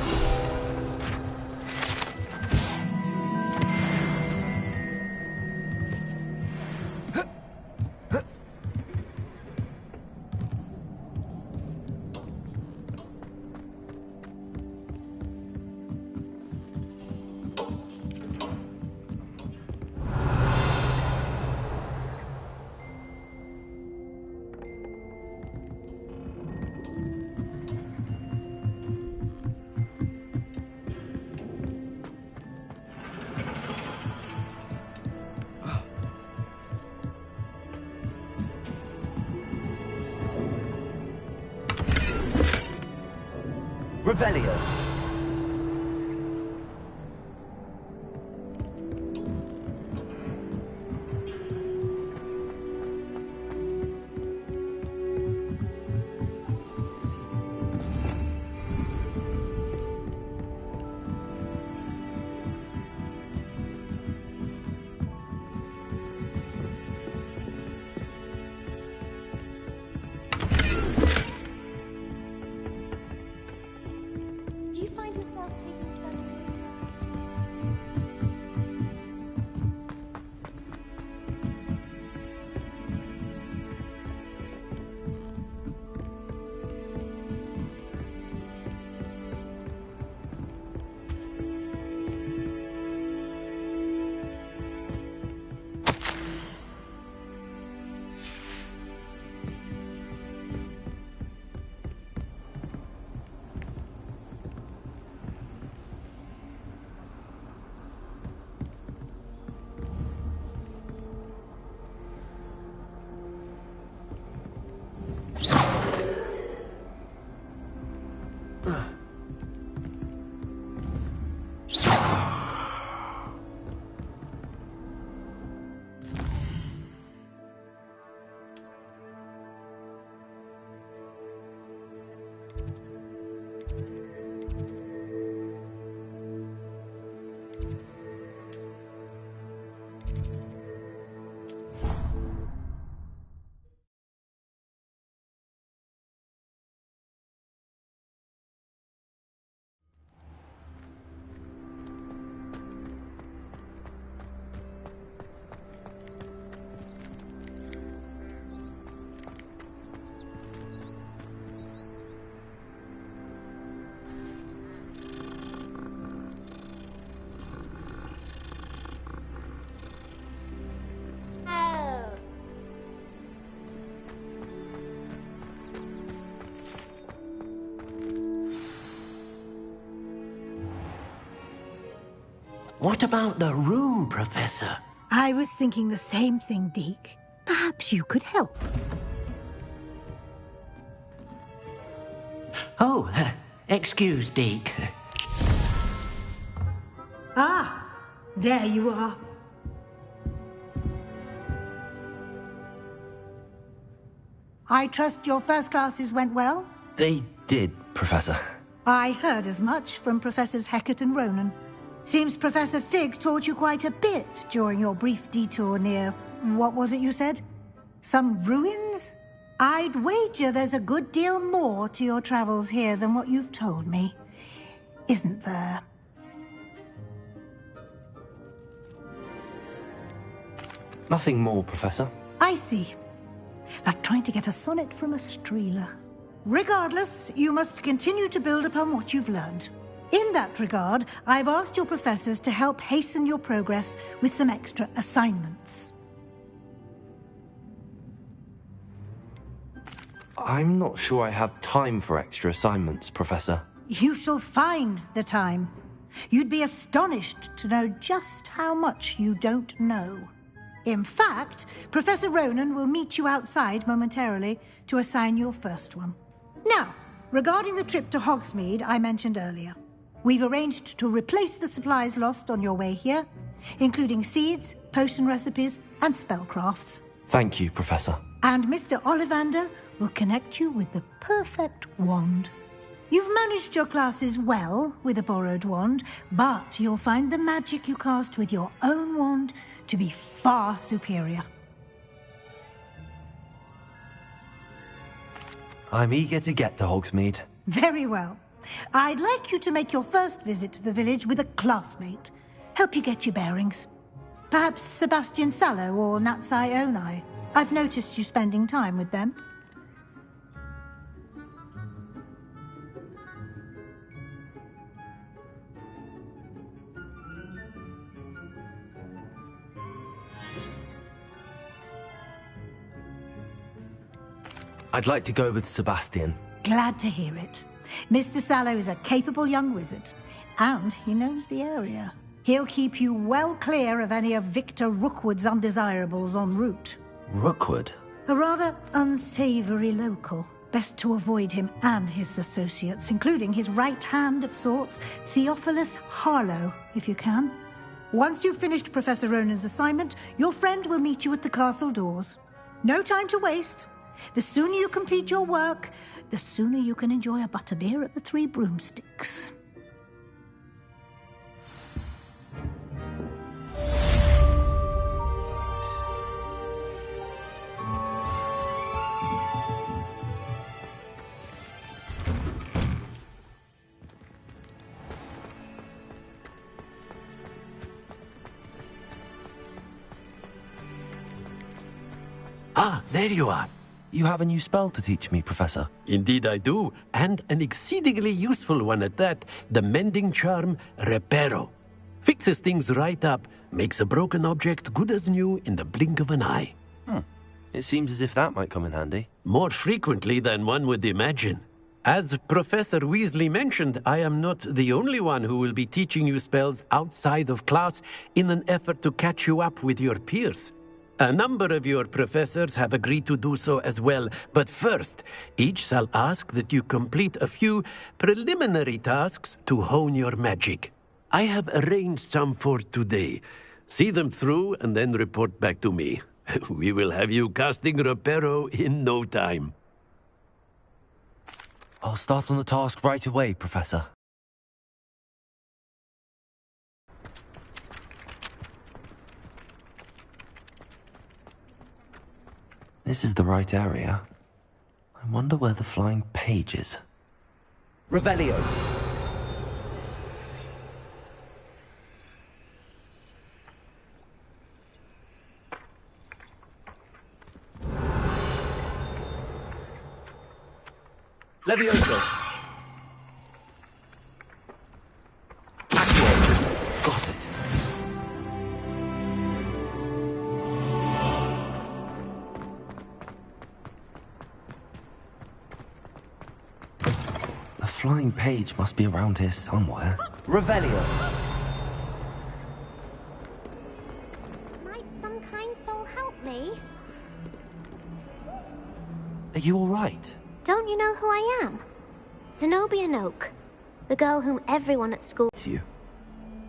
Revelio. Do you find yourself taking some... What about the room, Professor? I was thinking the same thing, Deke. Perhaps you could help. Oh, excuse, Deke. Ah, there you are. I trust your first classes went well? They did, Professor. I heard as much from Professors Hecat and Ronan. Seems Professor Fig taught you quite a bit during your brief detour near... what was it you said? Some ruins? I'd wager there's a good deal more to your travels here than what you've told me. Isn't there? Nothing more, Professor. I see. Like trying to get a sonnet from a streeler. Regardless, you must continue to build upon what you've learned. In that regard, I've asked your professors to help hasten your progress with some extra assignments. I'm not sure I have time for extra assignments, Professor. You shall find the time. You'd be astonished to know just how much you don't know. In fact, Professor Ronan will meet you outside momentarily to assign your first one. Now, regarding the trip to Hogsmeade I mentioned earlier, we've arranged to replace the supplies lost on your way here, including seeds, potion recipes, and spellcrafts. Thank you, Professor. And Mr. Ollivander will connect you with the perfect wand. You've managed your classes well with a borrowed wand, but you'll find the magic you cast with your own wand to be far superior. I'm eager to get to Hogsmeade. Very well. I'd like you to make your first visit to the village with a classmate. Help you get your bearings. Perhaps Sebastian Sallow or Natsai Onai. I've noticed you spending time with them. I'd like to go with Sebastian. Glad to hear it. Mr. Sallow is a capable young wizard, and he knows the area. He'll keep you well clear of any of Victor Rookwood's undesirables en route. Rookwood? A rather unsavory local. Best to avoid him and his associates, including his right hand of sorts, Theophilus Harlow, if you can. Once you've finished Professor Ronan's assignment, your friend will meet you at the castle doors. No time to waste. The sooner you complete your work, the sooner you can enjoy a butterbeer at the Three Broomsticks. Ah, there you are. You have a new spell to teach me, Professor. Indeed I do, and an exceedingly useful one at that. The mending charm, Reparo. Fixes things right up, makes a broken object good as new in the blink of an eye. It seems as if that might come in handy. More frequently than one would imagine. As Professor Weasley mentioned, I am not the only one who will be teaching you spells outside of class in an effort to catch you up with your peers. A number of your professors have agreed to do so as well, but first, each shall ask that you complete a few preliminary tasks to hone your magic. I have arranged some for today. See them through and then report back to me. We will have you casting Reparo in no time. I'll start on the task right away, Professor. This is the right area. I wonder where the flying page is. Revelio. Levioso. Got it. The flying page must be around here somewhere. Revelio. Might some kind soul help me? Are you all right? Don't you know who I am? Zenobia Noak, the girl whom everyone at school... It's you.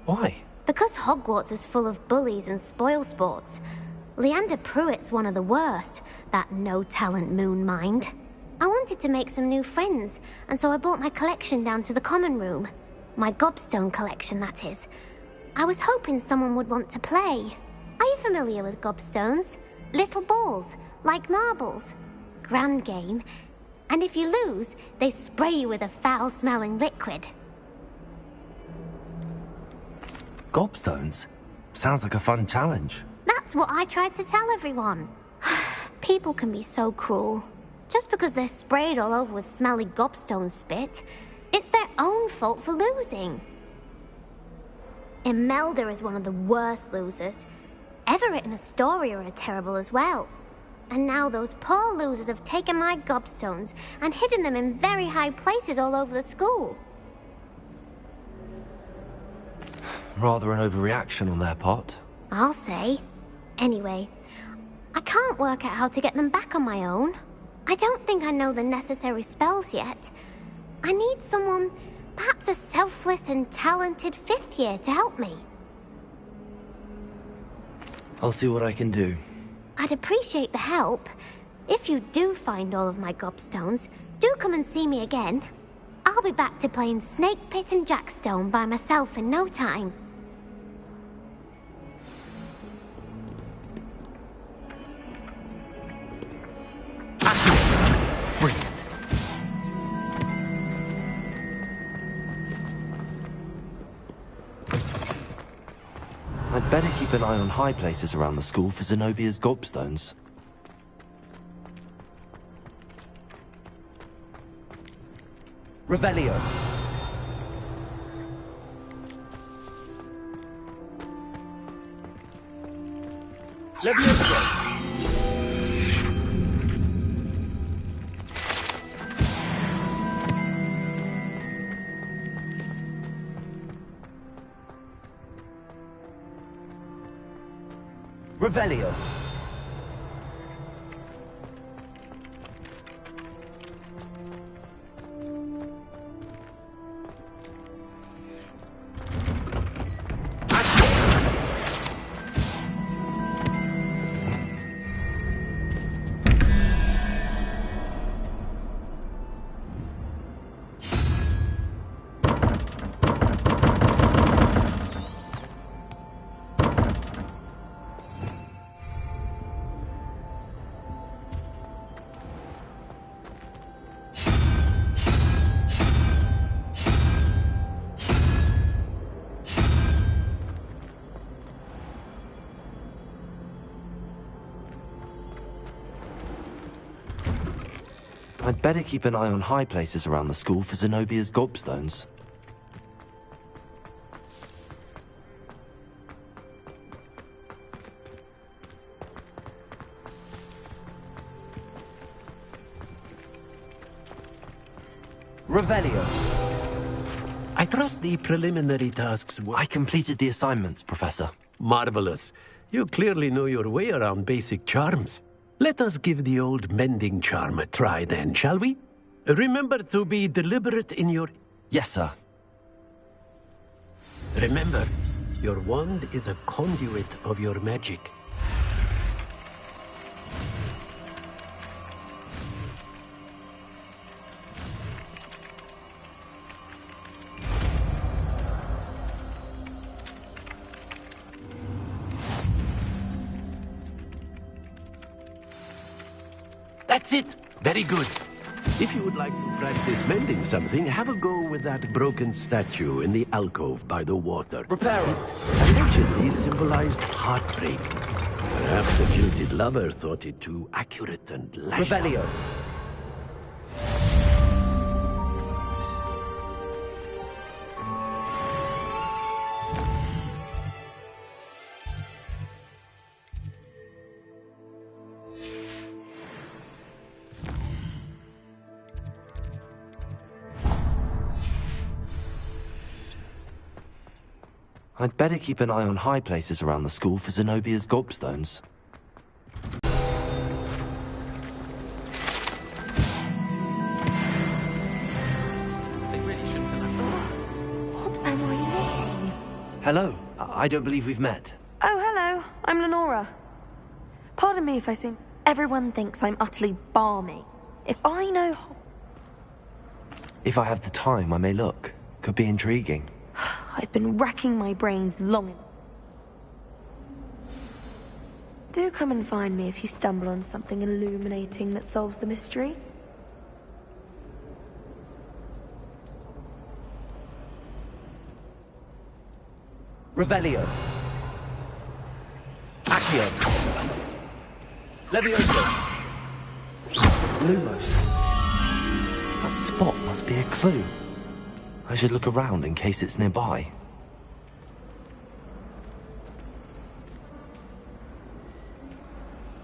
Why? Because Hogwarts is full of bullies and spoilsports. Leander Pruitt's one of the worst, that no-talent moon mind. I wanted to make some new friends, and so I brought my collection down to the common room. My gobstone collection, that is. I was hoping someone would want to play. Are you familiar with gobstones? Little balls, like marbles. Grand game. And if you lose, they spray you with a foul-smelling liquid. Gobstones? Sounds like a fun challenge. That's what I tried to tell everyone. People can be so cruel. Just because they're sprayed all over with smelly gobstone spit, it's their own fault for losing. Imelda is one of the worst losers. Everett and Astoria are terrible as well. And now those poor losers have taken my gobstones and hidden them in very high places all over the school. Rather an overreaction on their part. I'll say. Anyway, I can't work out how to get them back on my own. I don't think I know the necessary spells yet. I need someone, perhaps a selfless and talented 5th year to help me. I'll see what I can do. I'd appreciate the help. If you do find all of my gobstones, do come and see me again. I'll be back to playing Snake Pit and Jackstone by myself in no time. I'd better keep an eye on high places around the school for Zenobia's gobstones. Revelio. Levioso. Revelio. I'd better keep an eye on high places around the school for Zenobia's gobstones. Revelio. I trust the preliminary tasks were... I completed the assignments, Professor. Marvelous. You clearly know your way around basic charms. Let us give the old mending charm a try then, shall we? Remember to be deliberate in your... Yes, sir. Remember, your wand is a conduit of your magic. That's it! Very good. If you would like to practice mending something, have a go with that broken statue in the alcove by the water. Repair it! Allegedly symbolized heartbreak. Perhaps a jilted lover thought it too accurate and lashed out. Revelio. I'd better keep an eye on high places around the school for Zenobia's gobstones. They really shouldn't have. What am I missing? Hello. I don't believe we've met. Oh, hello. I'm Lenora. Pardon me if I seem... Everyone thinks I'm utterly balmy. If I know... If I have the time, I may look. Could be intriguing. I've been racking my brains long enough. Do come and find me if you stumble on something illuminating that solves the mystery. Revelio. Accio. Levioso. Lumos. That spot must be a clue. I should look around in case it's nearby.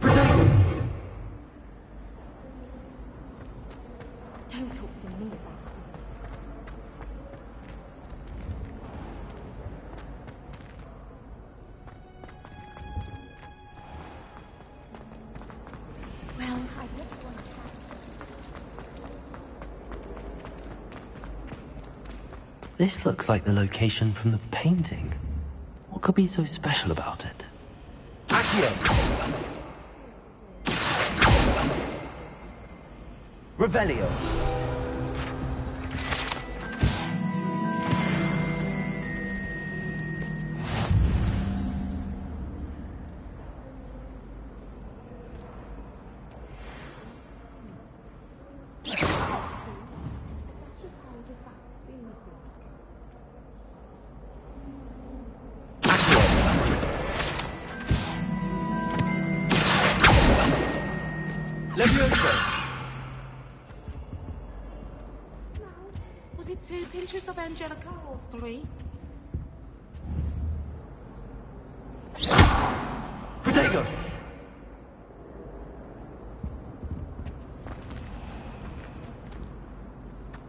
Don't talk to me about it. Well, I just want to... This looks like the location from the painting. What could be so special about it? Accio! Revelio! Was it 2 pinches of Angelica or 3? Protego!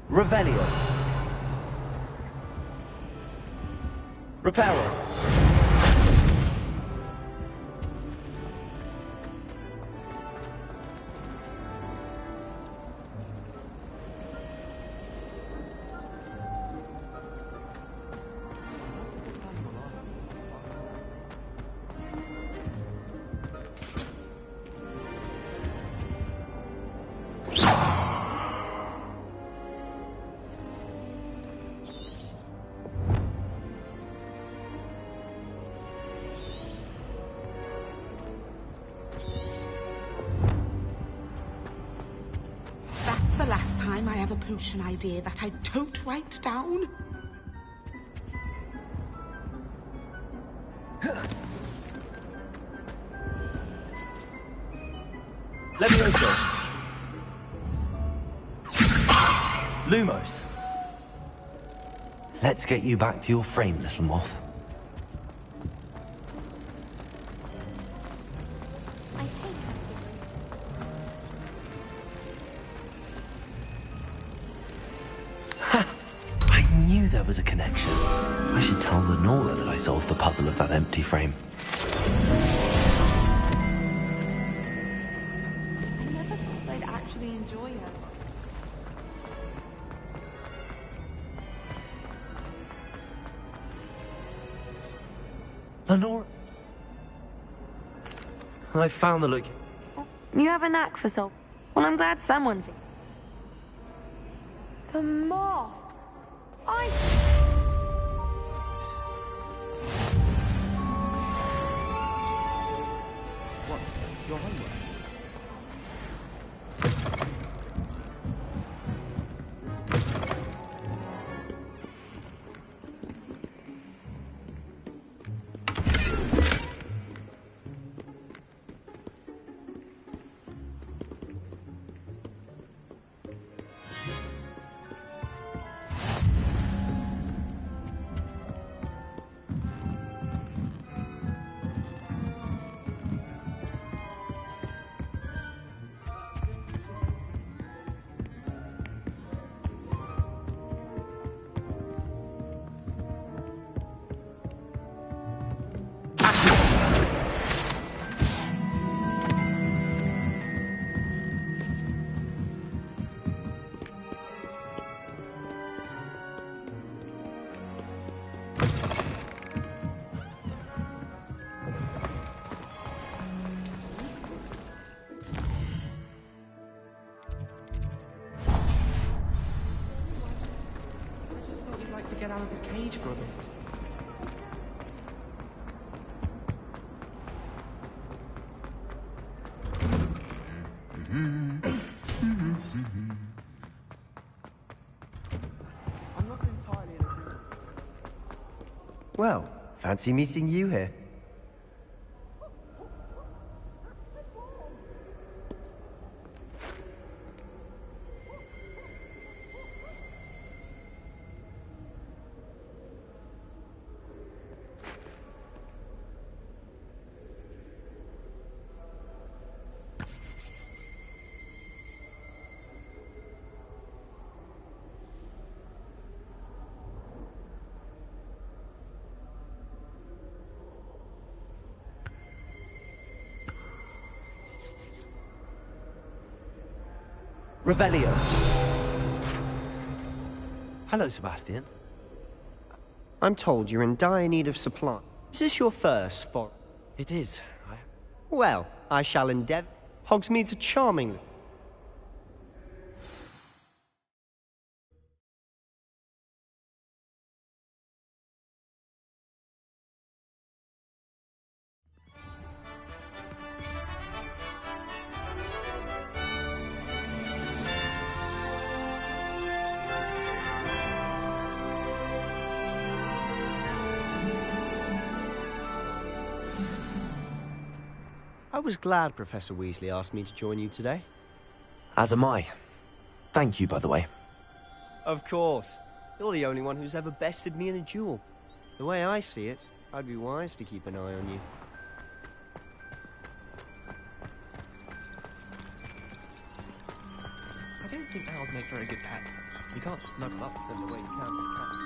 Revelio! Reparo! The last time I have a potion idea that I don't write down. Levioso! Lumos! Let's get you back to your frame, little moth. There was a connection. I should tell Lenora that I solved the puzzle of that empty frame. I never thought I'd actually enjoy her. Lenora? I found the look. You have a knack for soul. Well, I'm glad someone... The moth! What? Your homework? Get out of his cage for a bit. I'm not entirely in agreement. Well, fancy meeting you here. Revelio. Hello, Sebastian. I'm told you're in dire need of supply. Is this your first for? It is. Well, I shall endeavour. Hogsmeade's a charming... I was glad Professor Weasley asked me to join you today. As am I. Thank you, by the way. Of course. You're the only one who's ever bested me in a duel. The way I see it, I'd be wise to keep an eye on you. I don't think owls make very good pets. You can't snuggle up to them the way you can with cats.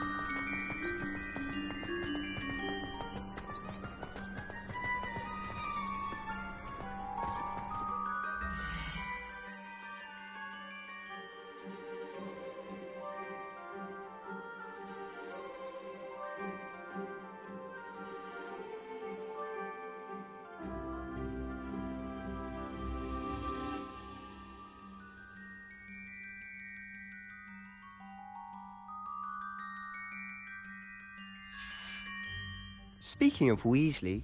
Speaking of Weasley...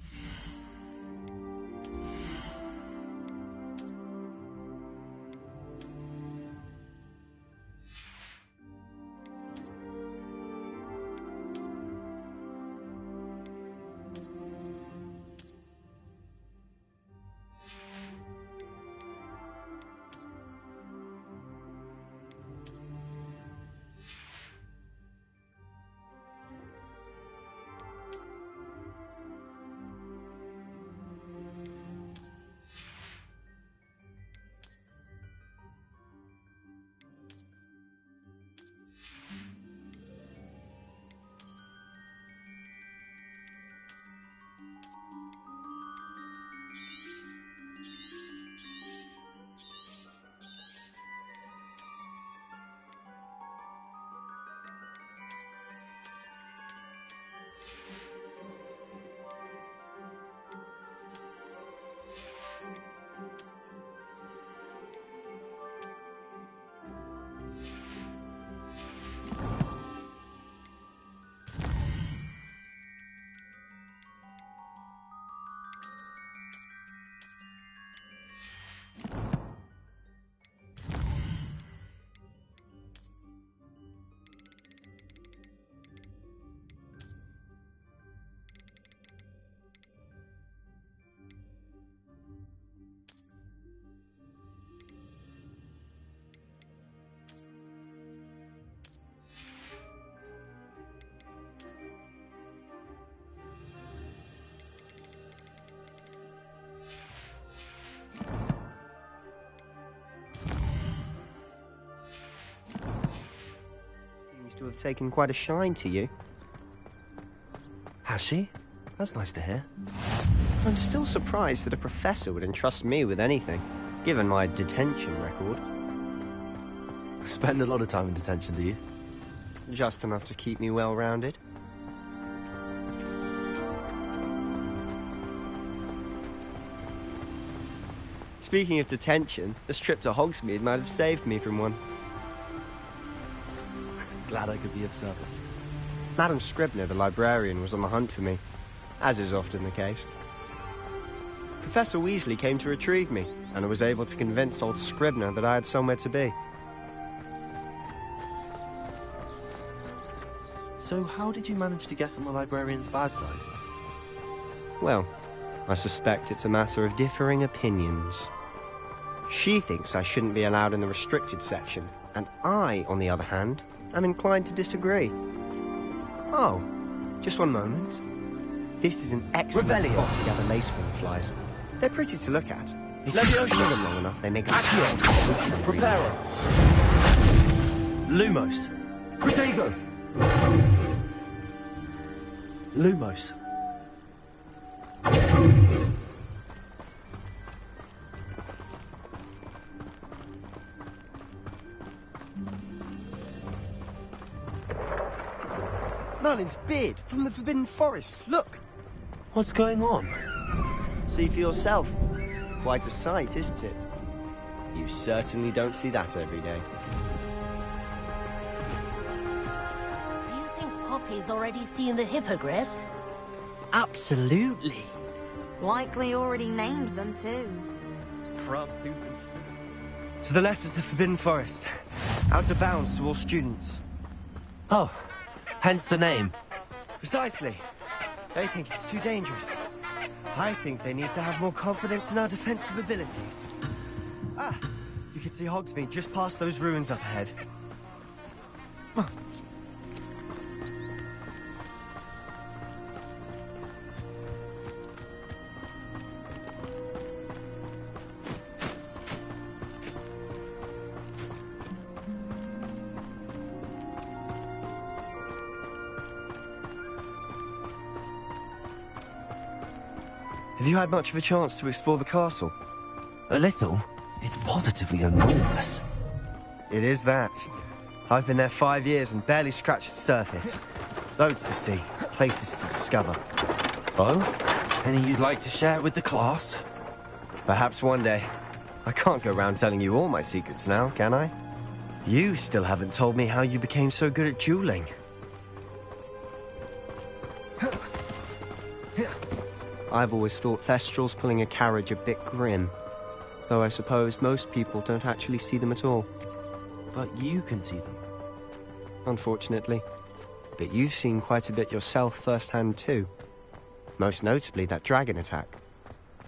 seems to have taken quite a shine to you. Has she? That's nice to hear. I'm still surprised that a professor would entrust me with anything, given my detention record. Spend a lot of time in detention, do you? Just enough to keep me well-rounded. Speaking of detention, this trip to Hogsmeade might have saved me from one. Glad I could be of service. Madam Scribner, the librarian, was on the hunt for me, as is often the case. Professor Weasley came to retrieve me, and I was able to convince old Scribner that I had somewhere to be. So how did you manage to get on the librarian's bad side? Well, I suspect it's a matter of differing opinions. She thinks I shouldn't be allowed in the restricted section, and I, on the other hand, am inclined to disagree. Oh, just one moment. This is an excellent spot to gather lacewing flies. They're pretty to look at. If you see them long enough, they make a... Preparo! Lumos! Protego! Lumos. Merlin's beard from the Forbidden Forest. Look! What's going on? See for yourself. Quite a sight, isn't it? You certainly don't see that every day. Do you think Poppy's already seen the hippogriffs? Absolutely. Likely already named them too. To the left is the Forbidden Forest. Out of bounds to all students. Oh, hence the name. Precisely. They think it's too dangerous. I think they need to have more confidence in our defensive abilities. Ah, you can see Hogsmeade just past those ruins up ahead. Have you had much of a chance to explore the castle? A little. It's positively enormous. It is that. I've been there 5 years and barely scratched the surface. Loads to see, places to discover. Oh? Any you'd like to share with the class? Perhaps one day. I can't go around telling you all my secrets now, can I? You still haven't told me how you became so good at dueling. I've always thought Thestrals pulling a carriage a bit grim. Though I suppose most people don't actually see them at all. But you can see them. Unfortunately. But you've seen quite a bit yourself firsthand too. Most notably that dragon attack.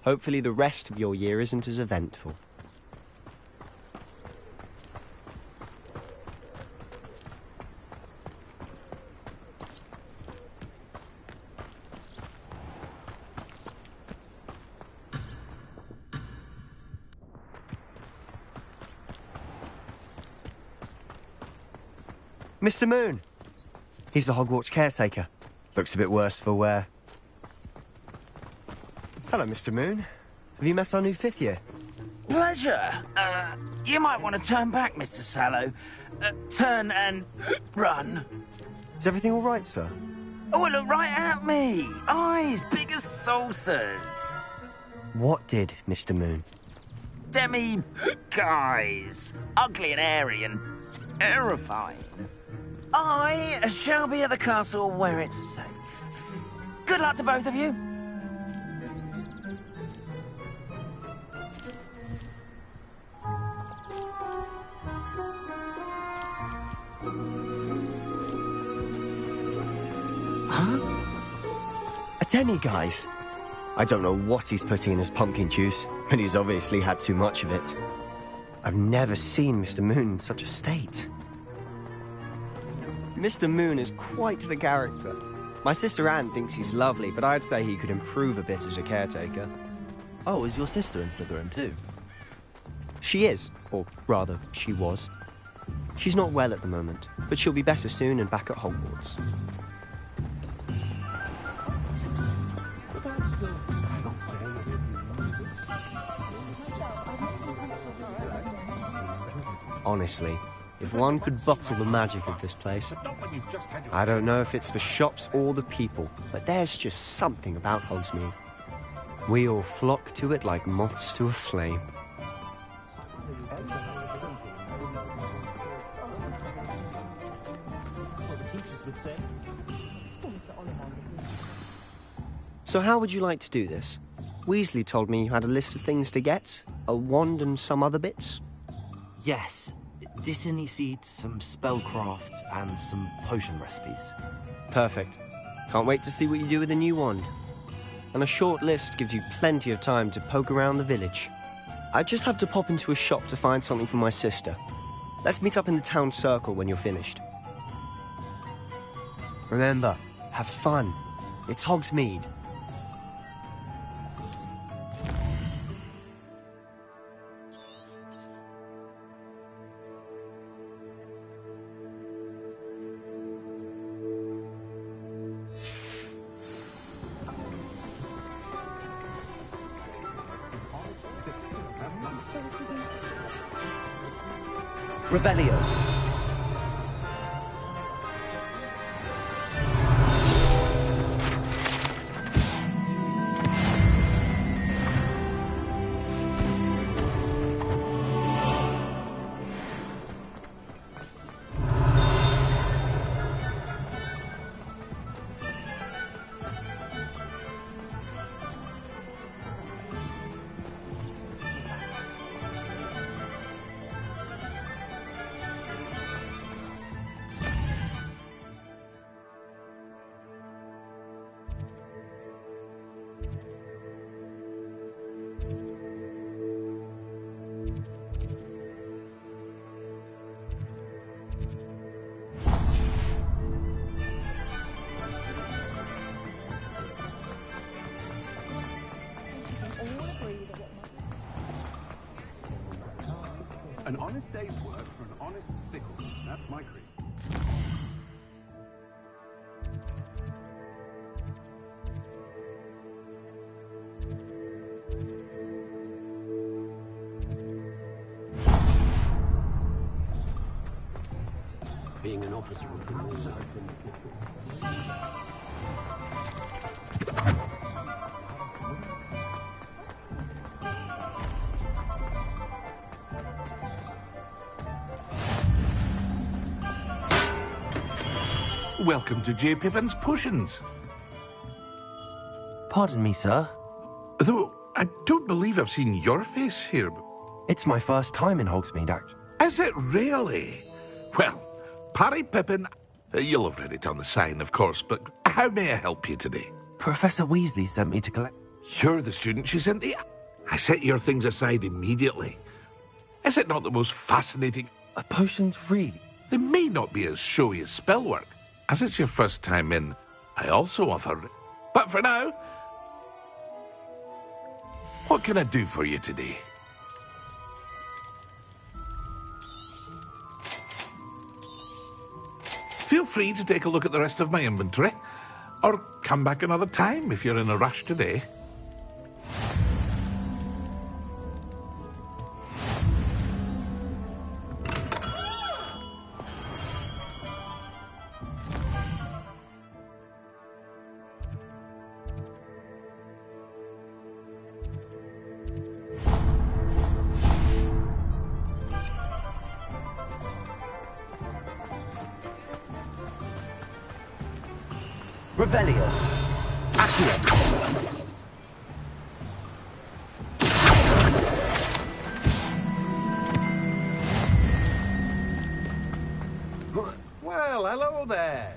Hopefully the rest of your year isn't as eventful. Mr. Moon! He's the Hogwarts caretaker. Looks a bit worse for wear. Hello, Mr. Moon. Have you met our new 5th year? Pleasure. You might want to turn back, Mr. Sallow. Turn and run. Is everything all right, sir? Oh, look right at me. Eyes big as saucers. What did, Mr. Moon? Guys. Ugly and airy and terrifying. I shall be at the castle where it's safe. Good luck to both of you. Huh? A demi-guise? I don't know what he's putting in his pumpkin juice, but he's obviously had too much of it. I've never seen Mr. Moon in such a state. Mr. Moon is quite the character. My sister Anne thinks he's lovely, but I'd say he could improve a bit as a caretaker. Oh, is your sister in Slytherin too? She is, or rather, she was. She's not well at the moment, but she'll be better soon and back at Hogwarts. Honestly, if one could bottle the magic of this place, I don't know if it's the shops or the people, but there's just something about Hogsmeade. We all flock to it like moths to a flame. So how would you like to do this? Weasley told me you had a list of things to get, a wand and some other bits. Yes. Dittany seeds, some spellcrafts, and some potion recipes. Perfect. Can't wait to see what you do with the new wand. And a short list gives you plenty of time to poke around the village. I just have to pop into a shop to find something for my sister. Let's meet up in the town circle when you're finished. Remember, have fun. It's Hogsmeade. Revelio. An honest day's work for an honest sickle. That's my creed. Being an officer of the law. Welcome to J. Pippin's Potions. Pardon me, sir. Though, I don't believe I've seen your face here. It's my first time in Hogsmeade, actually. Is it really? Well, Parry Pippin, you'll have read it on the sign, of course, but how may I help you today? Professor Weasley sent me to collect... You're the student she sent the... I set your things aside immediately. Is it not the most fascinating... Potions, really? They may not be as showy as spellwork. As it's your first time in, I also offer... But for now... What can I do for you today? Feel free to take a look at the rest of my inventory, or come back another time if you're in a rush today. Revelio. Accio. Well, hello there.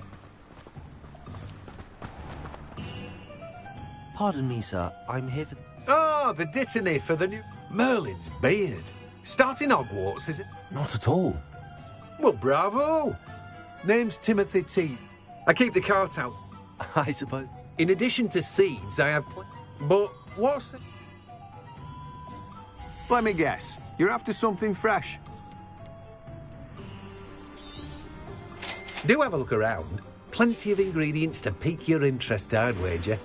Pardon me, sir. I'm here for... Oh, the dittany for the new... Merlin's beard. Starting Hogwarts, is it? Not at all. Well, bravo. Name's Timothy T. I keep the cart out. I suppose. In addition to seeds, I have... But what's... Let me guess. You're after something fresh. Do have a look around. Plenty of ingredients to pique your interest, I'd wager.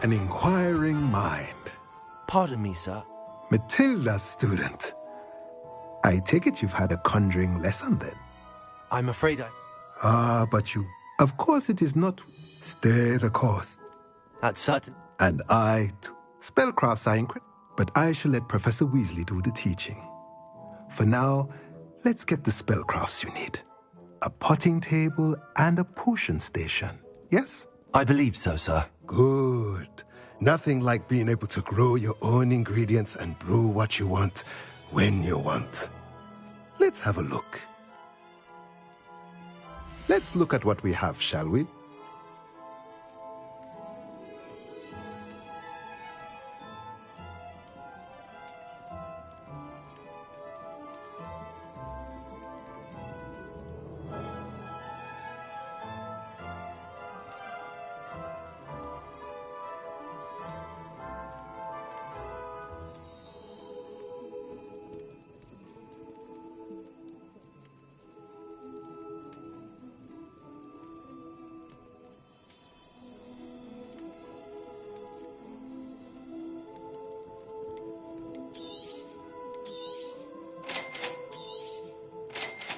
An inquiring mind. Pardon me, sir. Matilda's student. I take it you've had a conjuring lesson then? I'm afraid I... Ah, but you... Of course it is not... Stay the course. That's certain. And I, too. Spellcrafts are incredible, but I shall let Professor Weasley do the teaching. For now, let's get the spellcrafts you need. A potting table and a potion station, yes? I believe so, sir. Good. Nothing like being able to grow your own ingredients and brew what you want, when you want. Let's have a look. Let's look at what we have, shall we?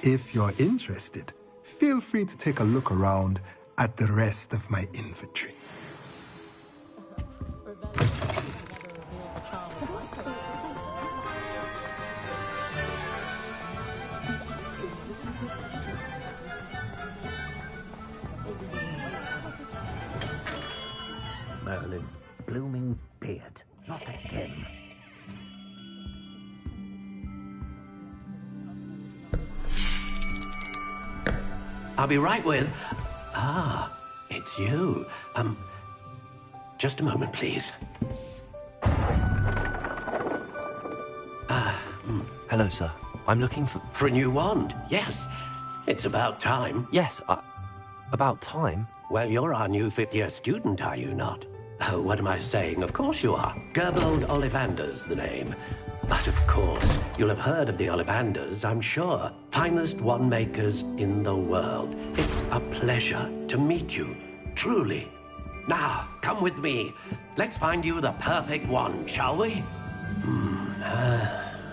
If you're interested, feel free to take a look around at the rest of my inventory. Merlin's blooming beard. Not again. I'll be right with... Ah, it's you. Just a moment, please. Hello, sir. I'm looking for... For a new wand, yes. It's about time. Yes, about time? Well, you're our new fifth-year student, are you not? Oh, what am I saying? Of course you are. Gerbold Ollivander's the name. But of course, you'll have heard of the Ollivanders, I'm sure. Finest wand makers in the world. It's a pleasure to meet you, truly. Now, come with me. Let's find you the perfect wand, shall we?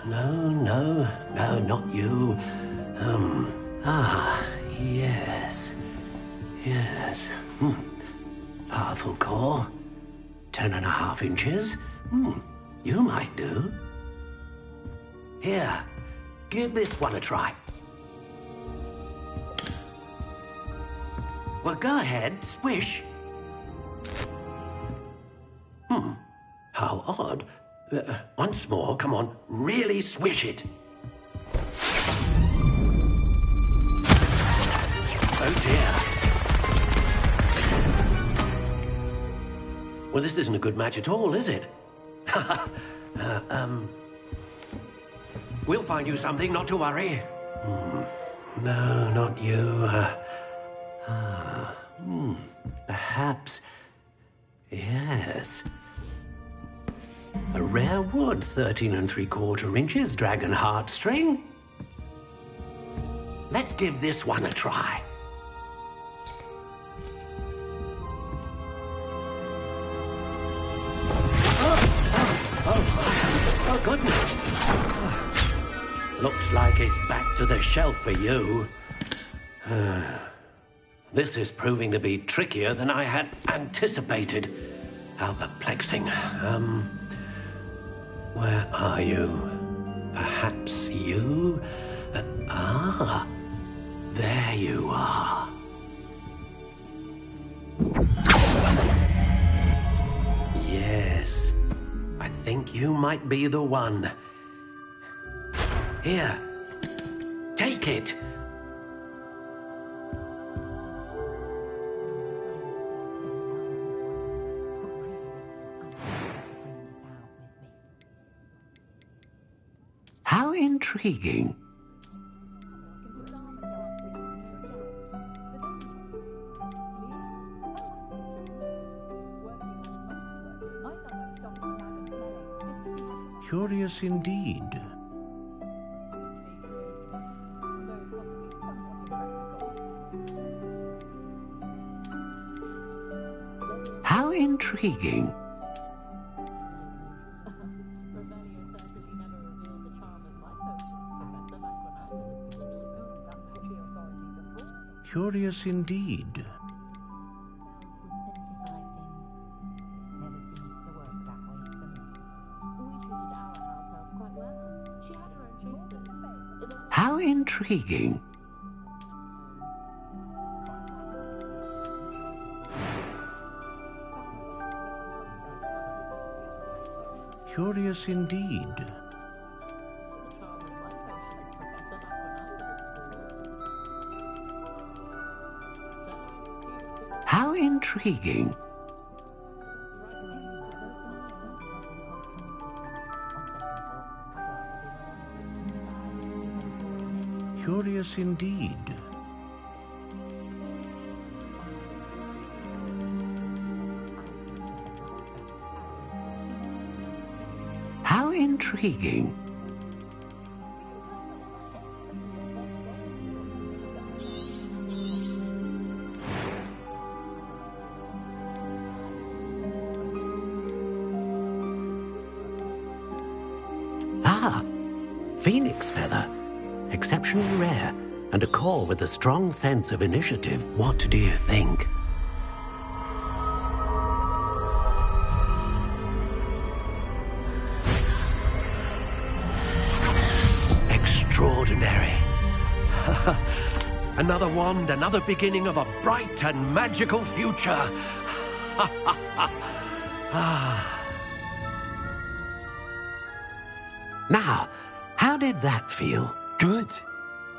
No, not you. Yes. Powerful core. 10.5 inches. You might do. Here, give this one a try. Well, go ahead, swish. How odd. Once more, come on, really swish it. Oh dear. Well, this isn't a good match at all, is it? We'll find you something, not to worry. No, not you. Perhaps... Yes. A rare wood, 13 3/4 inches, dragon heartstring. Let's give this one a try. Oh, goodness. Looks like it's back to the shelf for you. This is proving to be trickier than I had anticipated. How perplexing. Where are you? Perhaps you? There you are. Yes, I think you might be the one. Here, take it. How intriguing. Curious indeed. How intriguing. Curious indeed. How intriguing. Curious indeed. How intriguing. Curious indeed. How intriguing. Phoenix feather. Exceptionally rare, and a core with a strong sense of initiative. What do you think? Extraordinary. Another wand, another beginning of a bright and magical future. Now, how did that feel? Good.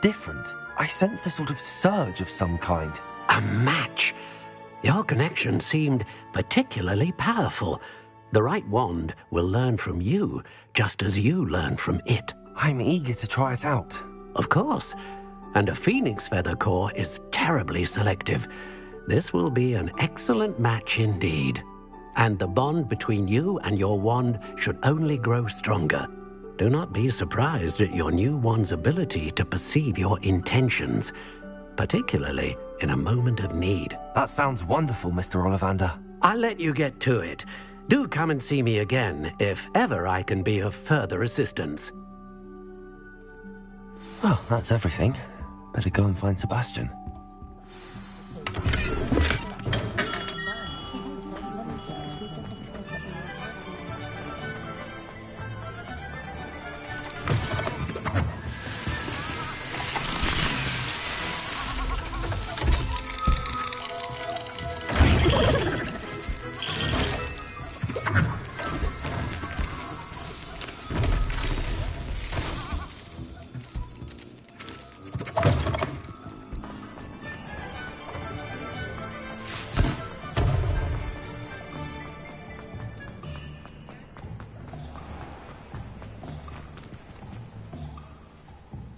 Different. I sensed a sort of surge of some kind. A match? Your connection seemed particularly powerful. The right wand will learn from you, just as you learn from it. I'm eager to try it out. Of course. And a phoenix feather core is terribly selective. This will be an excellent match indeed. And the bond between you and your wand should only grow stronger. Do not be surprised at your new wand's ability to perceive your intentions, particularly in a moment of need. That sounds wonderful, Mr. Ollivander. I'll let you get to it. Do come and see me again if ever I can be of further assistance. Well, that's everything. Better go and find Sebastian.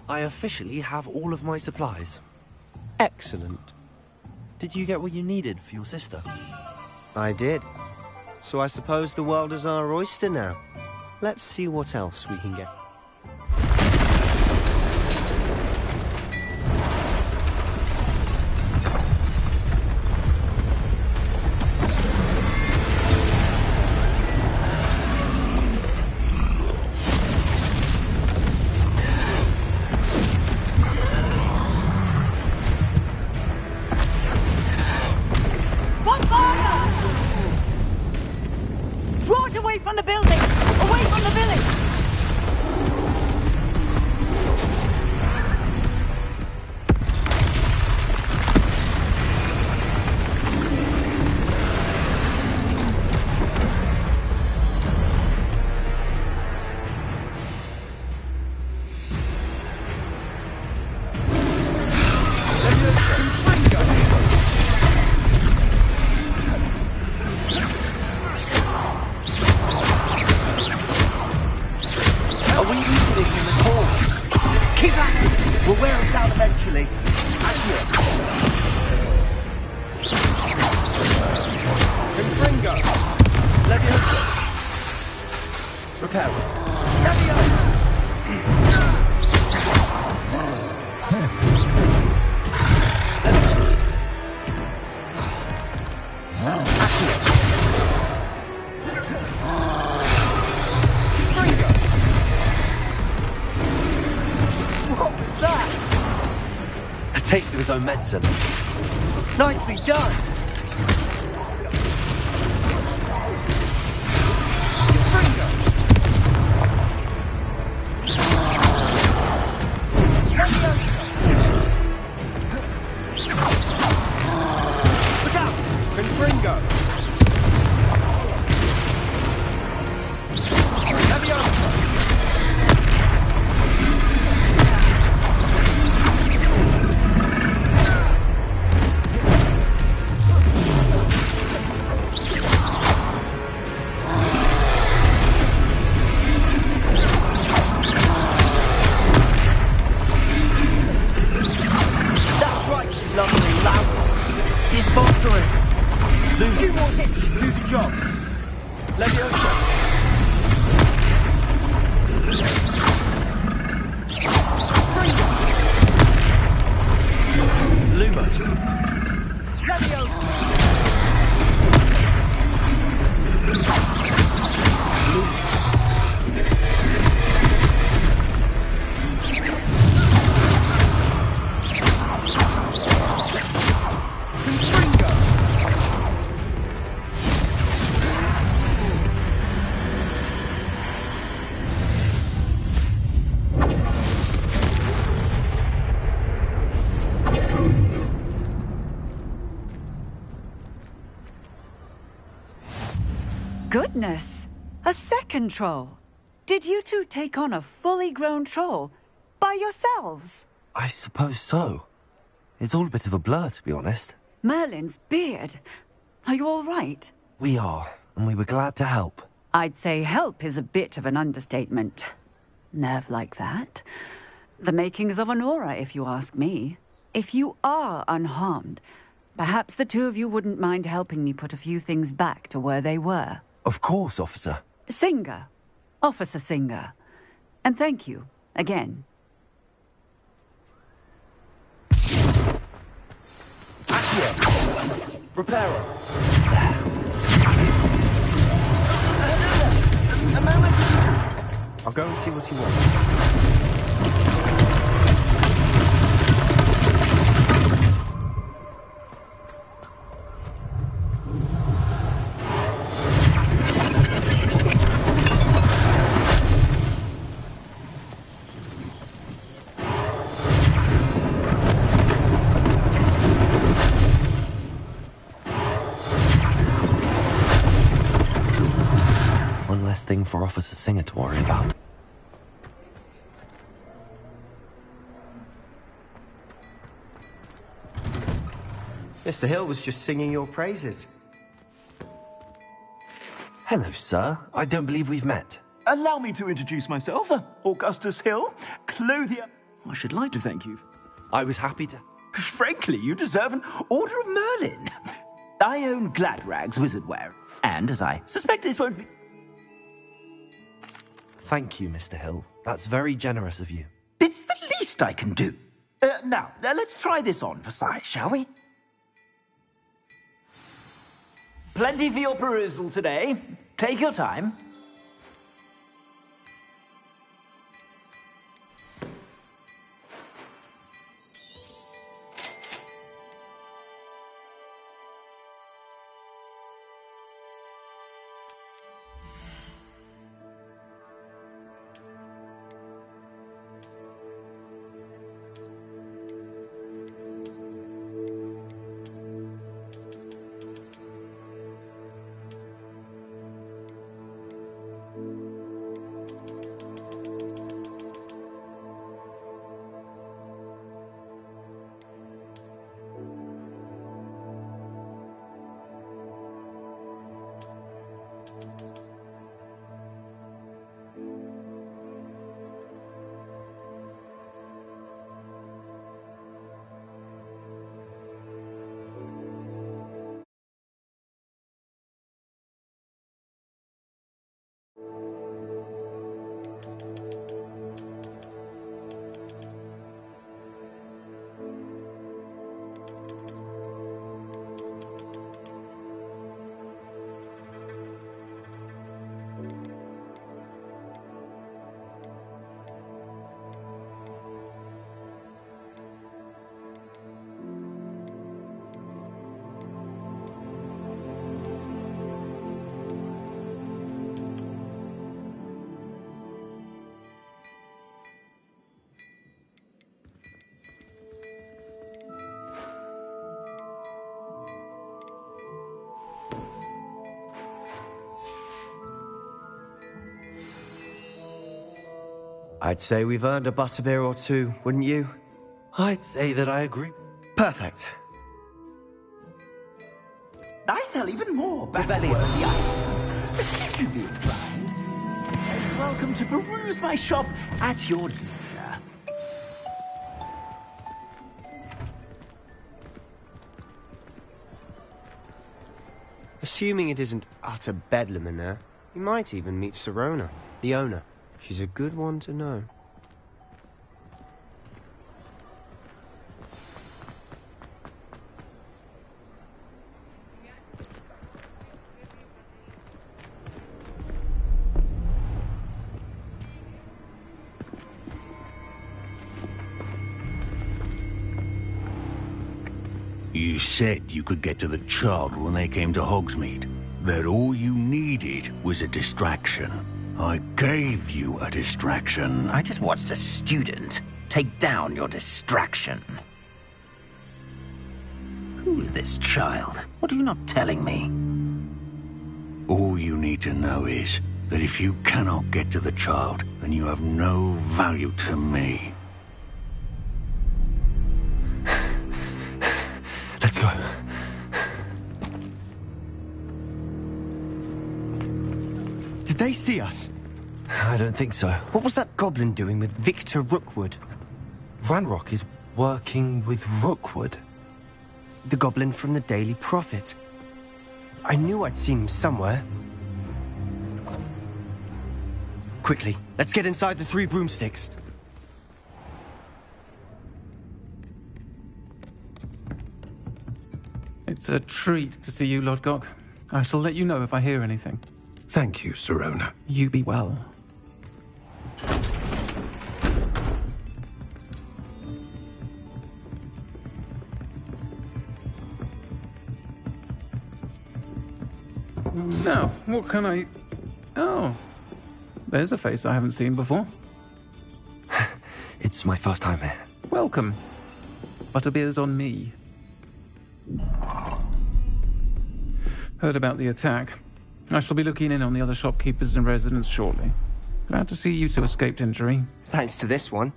I officially have all of my supplies. Excellent. Did you get what you needed for your sister? I did. So I suppose the world is our oyster now. Let's see what else we can get. Taste of his own medicine. Nicely done! Look out! Confringo! Goodness! A second troll! Did you two take on a fully grown troll by yourselves? I suppose so. It's all a bit of a blur, to be honest. Merlin's beard. Are you all right? We are, and we were glad to help. I'd say help is a bit of an understatement. Nerve like that. The makings of an aura, if you ask me. If you are unharmed, perhaps the two of you wouldn't mind helping me put a few things back to where they were. Of course, officer. Singer. Officer Singer. And thank you, again. Accio! Reparo! A moment! I'll go and see what he wants. One less thing for Officer Singer to worry about. Mr. Hill was just singing your praises. Hello, sir. I don't believe we've met. Allow me to introduce myself, Augustus Hill, clothier. I should like to thank you. I was happy to. Frankly, you deserve an Order of Merlin. I own Gladrag's Wizardwear, and as I suspect this won't be... Thank you, Mr. Hill. That's very generous of you. It's the least I can do. Now, let's try this on for size, shall we? Plenty for your perusal today. Take your time. I'd say we've earned a butterbeer or two, wouldn't you? I'd say that I agree. Perfect. I sell even more back the items. If you'd be inclined, you're welcome to peruse my shop at your leisure. Assuming it isn't utter bedlam in there, you might even meet Sirona, the owner. She's a good one to know. You said you could get to the child when they came to Hogsmeade. That all you needed was a distraction. I gave you a distraction. I just watched a student take down your distraction. Who's this child? What are you not telling me? All you need to know is that if you cannot get to the child, then you have no value to me. they see us? I don't think so. What was that goblin doing with Victor Rookwood? Ranrock is working with Rookwood. The goblin from the Daily Prophet. I knew I'd seen him somewhere. Quickly, let's get inside the 3 broomsticks. It's a treat to see you, Lodgok. I shall let you know if I hear anything. Thank you, Sirona. You be well. Now, what can I... Oh, there's a face I haven't seen before. It's my first time here. Welcome. Butterbeer's on me. Heard about the attack. I shall be looking in on the other shopkeepers and residents shortly. Glad to see you two escaped injury. Thanks to this one.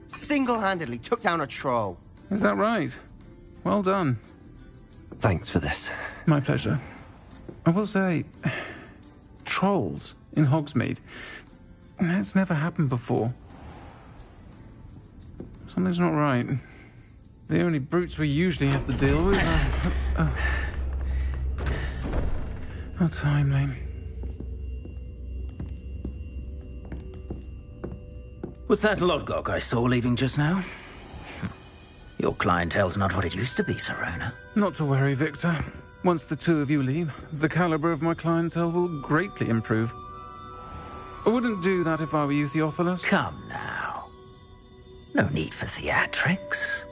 Single-handedly took down a troll. Is that right? Well done. Thanks for this. My pleasure. I will say, trolls in Hogsmeade. That's never happened before. Something's not right. The only brutes we usually have to deal with are... How timely. Was that Lodgok I saw leaving just now? Your clientele's not what it used to be, Sirona. Not to worry, Victor. Once the two of you leave, the caliber of my clientele will greatly improve. I wouldn't do that if I were you, Theophilus. Come now. No need for theatrics.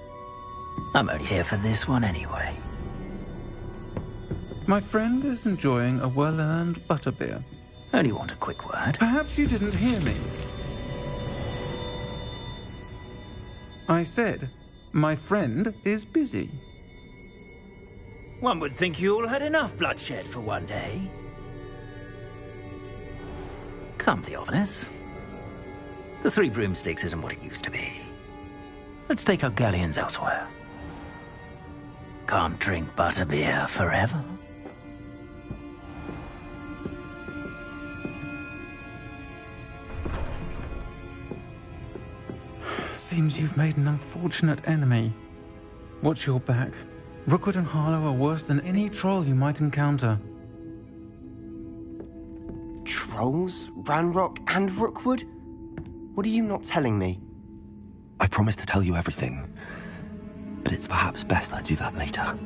I'm only here for this one anyway. My friend is enjoying a well-earned butterbeer. Only want a quick word. Perhaps you didn't hear me. I said, my friend is busy. One would think you all had enough bloodshed for one day. Come, Theophilus. The 3 broomsticks isn't what it used to be. Let's take our galleons elsewhere. Can't drink butterbeer forever. Seems you've made an unfortunate enemy. Watch your back. Rookwood and Harlow are worse than any troll you might encounter. Trolls? Ranrock and Rookwood? What are you not telling me? I promised to tell you everything, but it's perhaps best I do that later.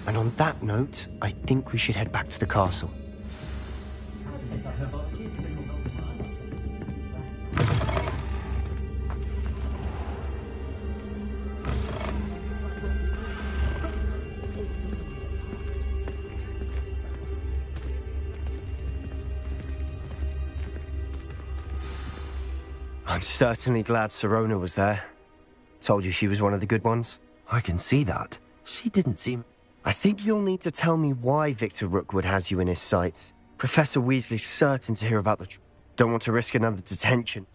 And on that note, I think we should head back to the castle. I'm certainly glad Sirona was there. Told you she was one of the good ones. I can see that. She didn't seem... I think you'll need to tell me why Victor Rookwood has you in his sights. Professor Weasley's certain to hear about the... Don't want to risk another detention.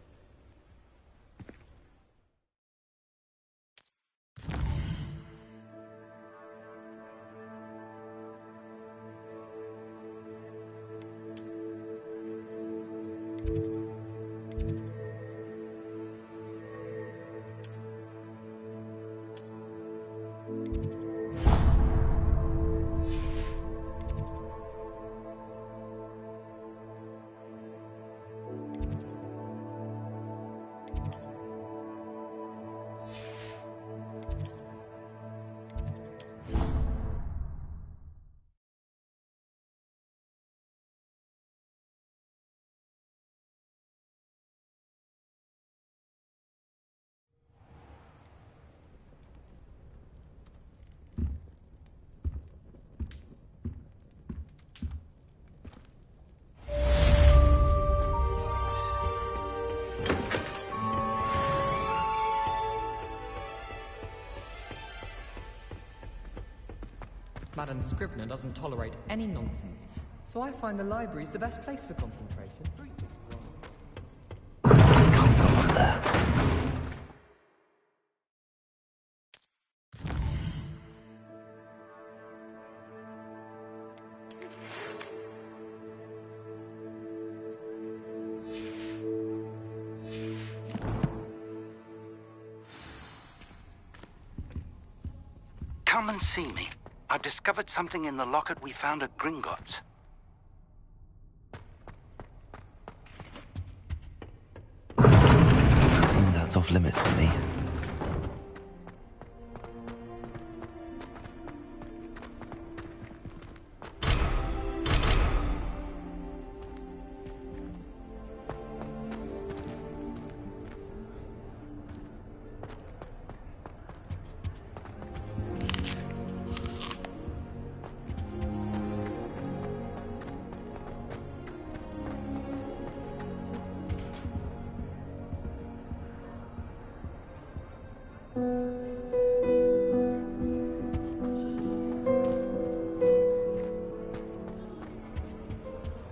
Madam Scribner doesn't tolerate any nonsense, so I find the library's the best place for concentration. Can't go on there. Come and see me. I've discovered something in the locket we found at Gringotts. Seems that's off limits for me.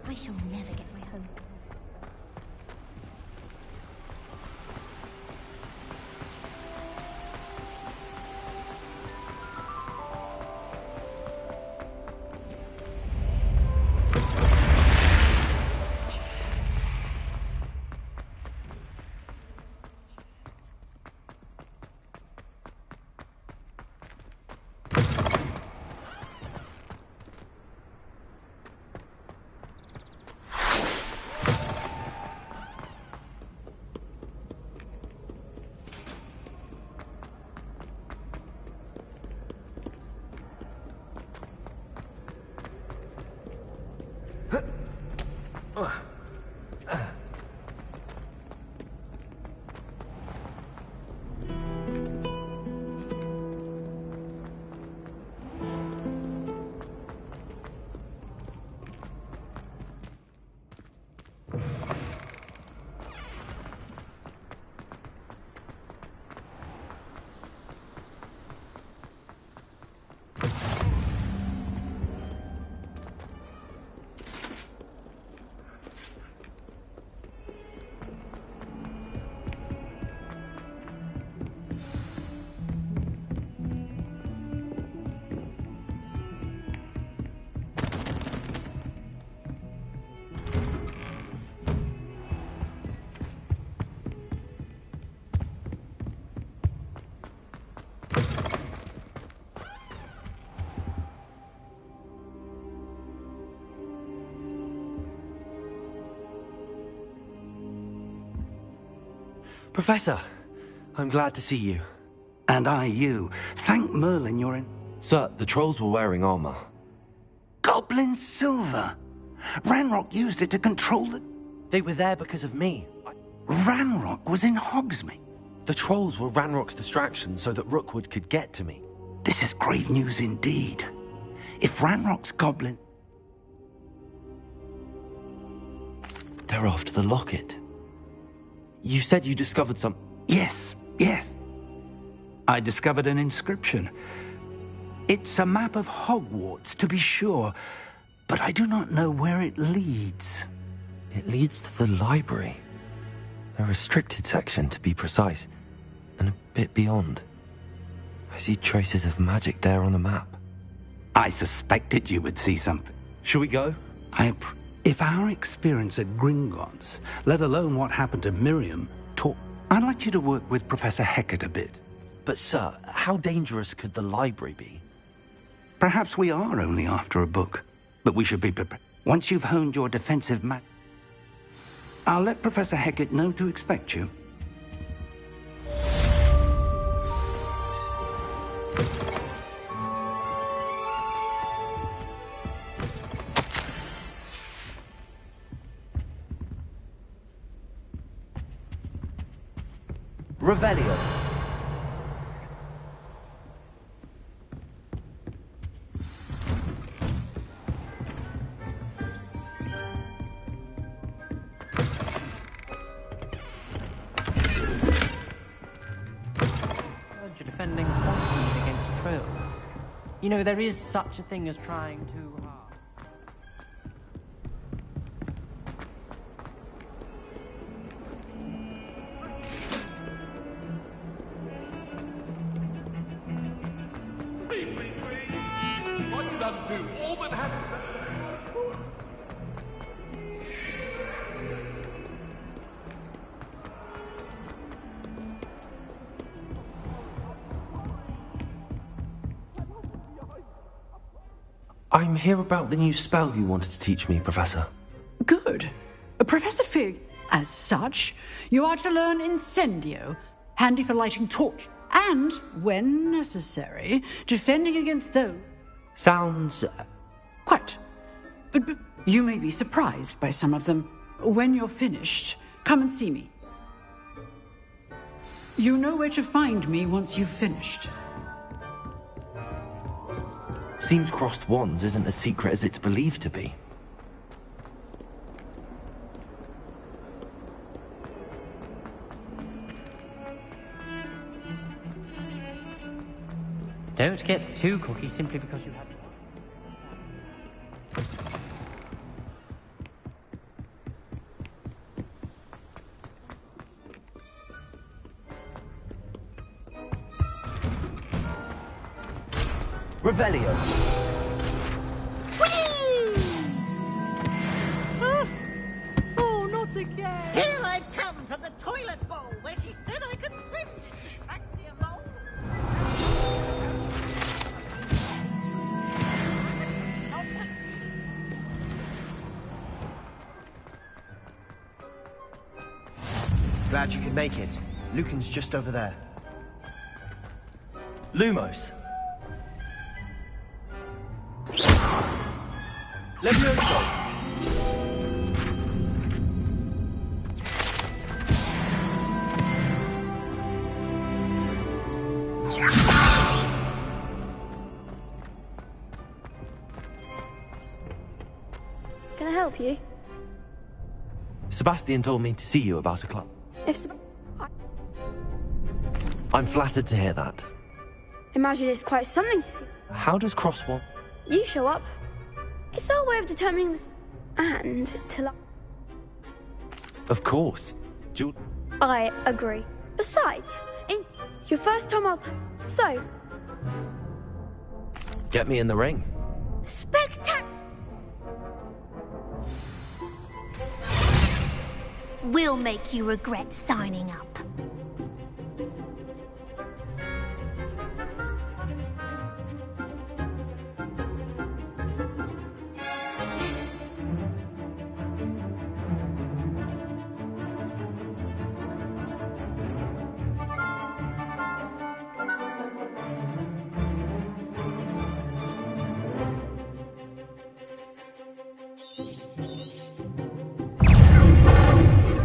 I shall never get my home. Professor, I'm glad to see you. And I you. Thank Merlin you're in... Sir, the trolls were wearing armor. Goblin silver! Ranrock used it to control the... They were there because of me. Ranrock was in Hogsmeade. The trolls were Ranrock's distraction so that Rookwood could get to me. This is grave news indeed. If Ranrock's goblin... They're after the locket. You said you discovered some... Yes. I discovered an inscription. It's a map of Hogwarts, to be sure, but I do not know where it leads. It leads to the library. The restricted section, to be precise, and a bit beyond. I see traces of magic there on the map. I suspected you would see something. Shall we go? If our experience at Gringotts, let alone what happened to Miriam, I'd like you to work with Professor Hecat a bit. But sir, how dangerous could the library be? Perhaps we are only after a book, but we should be prepared. Once you've honed your defensive I'll let Professor Hecat know to expect you. Revelio. You're defending Hogsmeade against trolls. You know, there is such a thing as trying too hard. Undo all that has... I'm here about the new spell you wanted to teach me, Professor. Good. Professor Fig, as such, you are to learn Incendio, handy for lighting torch, and, when necessary, defending against those. Sounds... Quite. But you may be surprised by some of them. When you're finished, come and see me. You know where to find me once you've finished. Seems crossed wands isn't as secret as it's believed to be. Don't get too cocky simply because you have... Revelio. Oh, not again! Here I've come from the toilet bowl where she said I could swim. Fancy a mole? Glad you could make it. Lucan's just over there. Lumos. Levioso. Can I help you? Sebastian told me to see you about a club. If I'm flattered to hear that. Imagine it's quite something to see. How does cross wand... You show up. It's our way of determining this. And to Of course. I agree. Besides, in your first time up, so Get me in the ring. spectac. We'll make you regret signing up.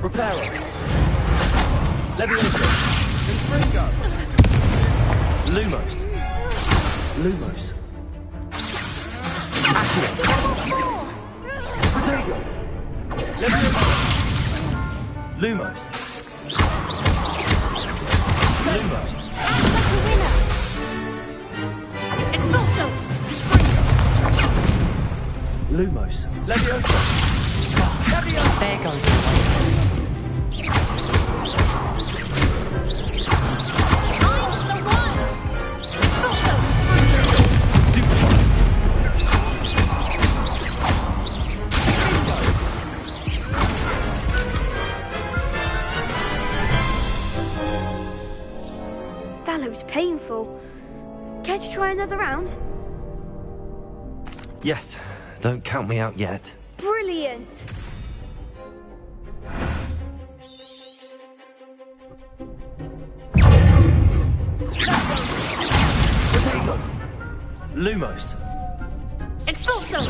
Reparo. Levioso. Confringo. Lumos. Lumos. Accio. Protego. Levioso. Lumos. Lumos. It's also Lumos. Levioso. Levioso. There goes. That looks painful. Care to try another round? Yes. Don't count me out yet. Brilliant. Protego. Lumos. It's also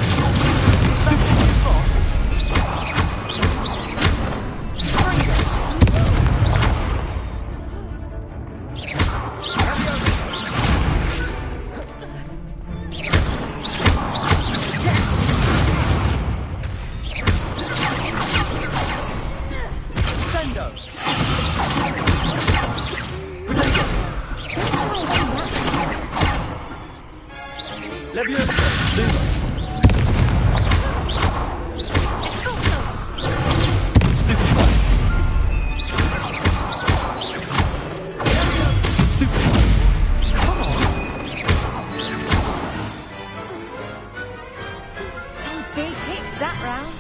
some big hits that round.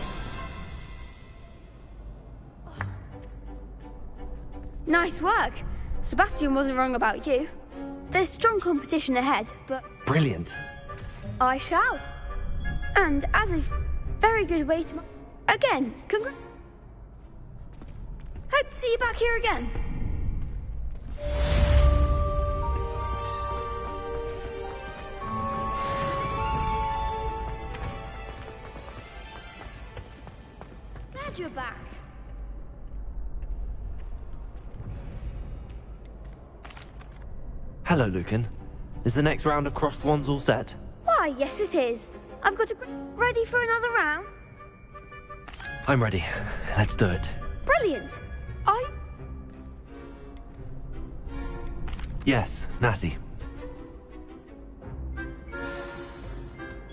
Nice work. Sebastian wasn't wrong about you. There's strong competition ahead, but Brilliant. I shall. And as a very good way to... Again, hope to see you back here again. Glad you're back. Hello, Lucan. Is the next round of crossed wands all set? Why, yes it is. I've got ready for another round. I'm ready. Let's do it. Brilliant. Yes, Natty.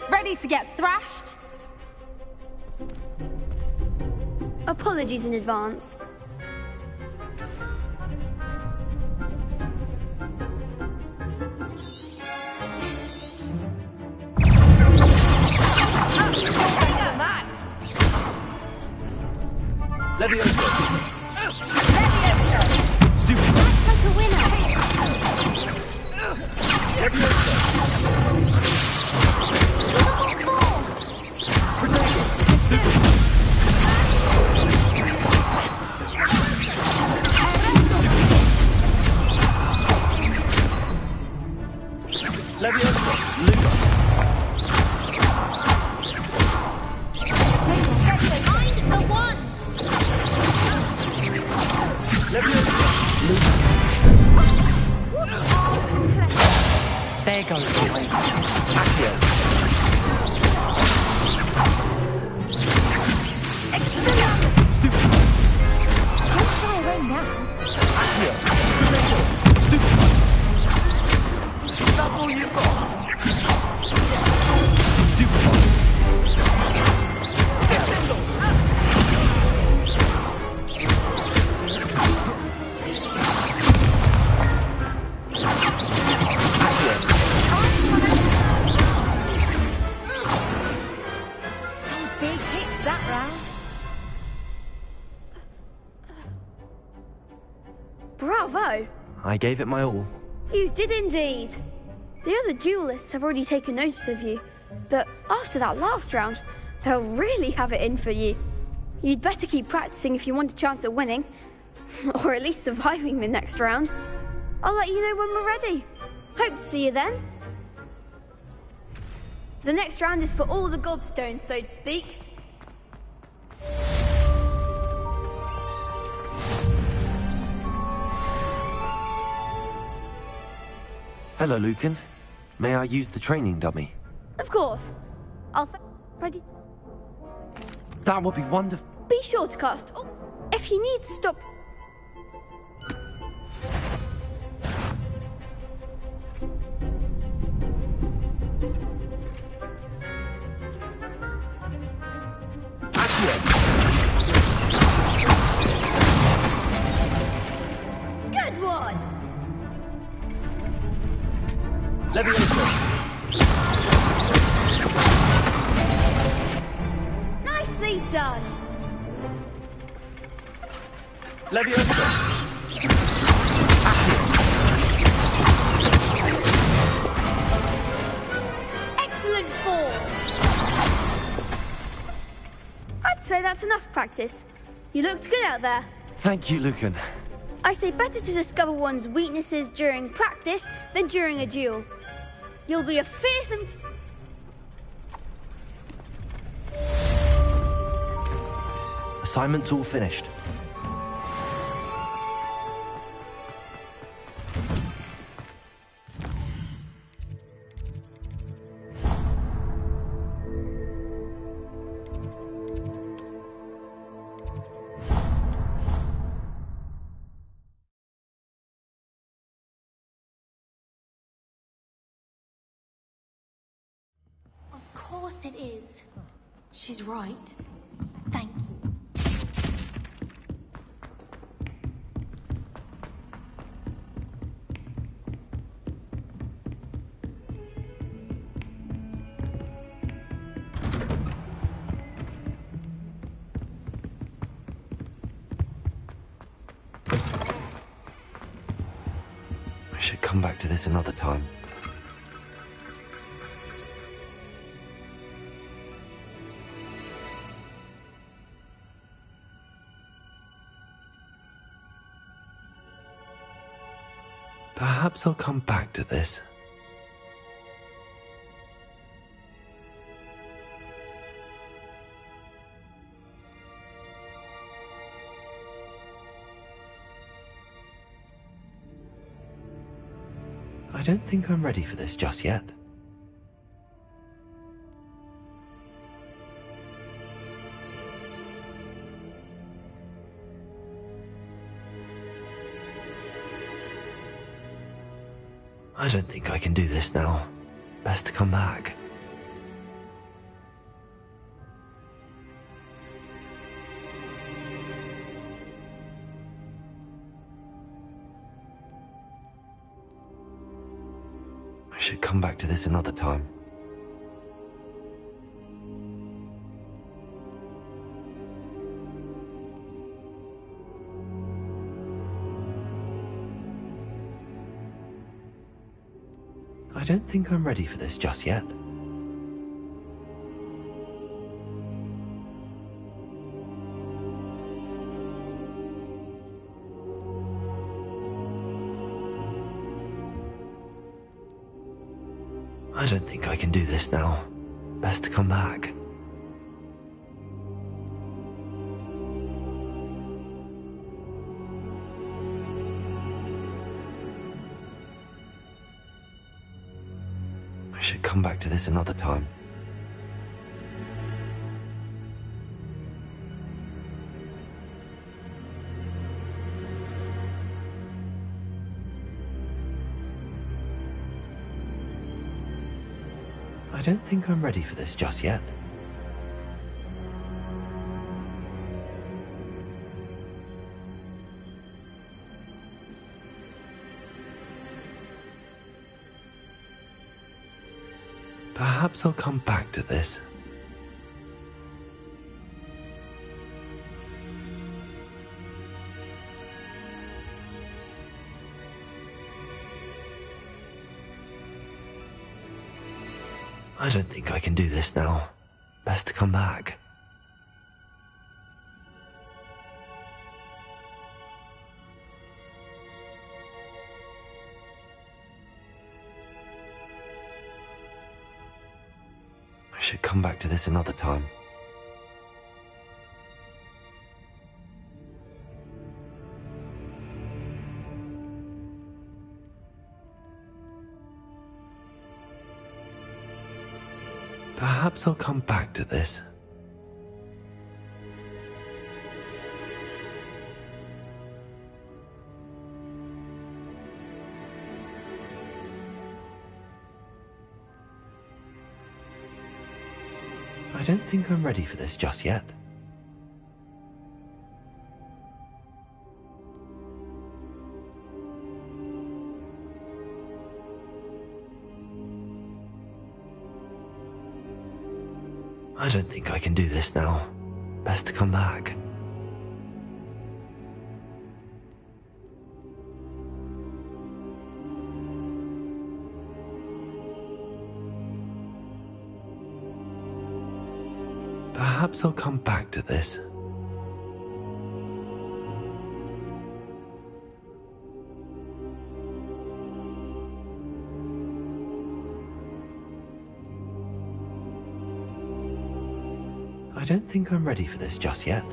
Ready to get thrashed? Apologies in advance. Leviosa! Stupid! That's like a winner! Leviosa! Leviosa! Lugos! I'm the one! Leviosa! There goes the way. Accio! Expelliarmus! Stupid! Don't shy away now. Accio! Stupid! That's all you've got! Stupid! Some big hits that round. Bravo! I gave it my all. You did indeed. The other duelists have already taken notice of you, but after that last round, they'll really have it in for you. You'd better keep practicing if you want a chance at winning, or at least surviving the next round. I'll let you know when we're ready. Hope to see you then. The next round is for all the gobstones, so to speak. Hello, Lucan. May I use the training dummy? Of course. Ready? That would be wonderful. Be sure to cast. Oh, if you need to stop. Good one. Leviosa! Nicely done. Leviosa! Excellent form. I'd say that's enough practice. You looked good out there. Thank you, Lucan. I say better to discover one's weaknesses during practice than during a duel. You'll be a fearsome... Assignment's all finished. Of course it is. She's right. Thank you. I should come back to this another time. Perhaps I'll come back to this. I don't think I'm ready for this just yet. I don't think I can do this now. Best to come back. I should come back to this another time. I don't think I'm ready for this just yet. I don't think I can do this now. Best to come back. I should come back to this another time. I don't think I'm ready for this just yet. Perhaps I'll come back to this. I don't think I can do this now. Best to come back. I should come back to this another time. Perhaps I'll come back to this. I don't think I'm ready for this just yet. I don't think I can do this now. Best to come back. Perhaps I'll come back to this. I don't think I'm ready for this just yet.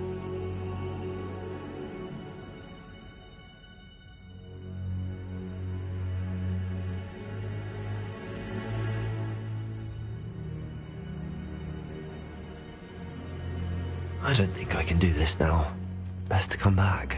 I don't think I can do this now. Best to come back.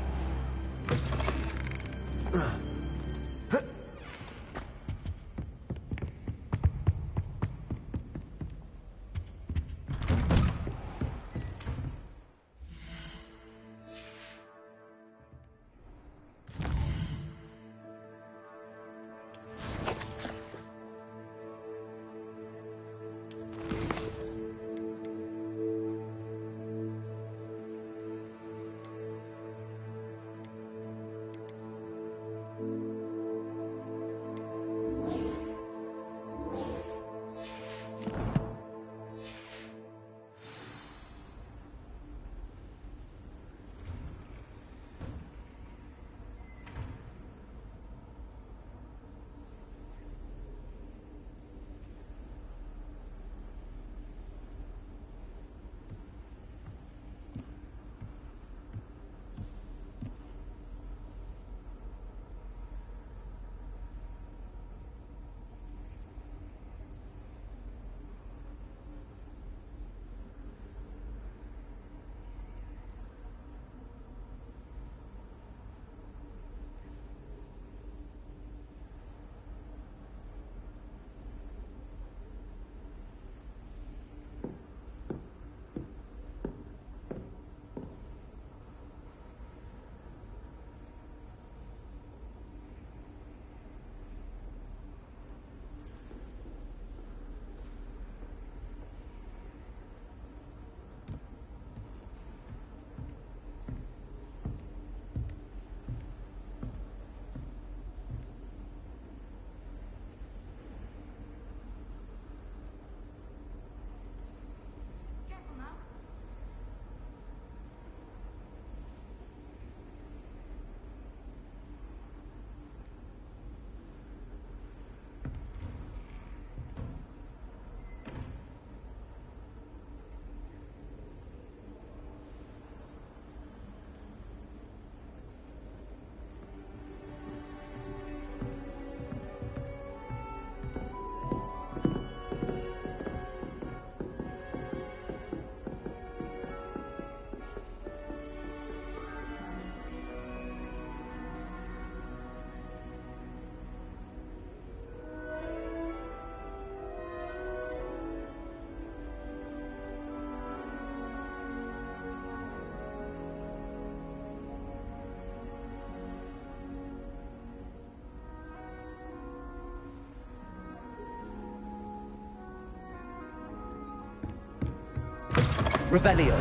Revelio.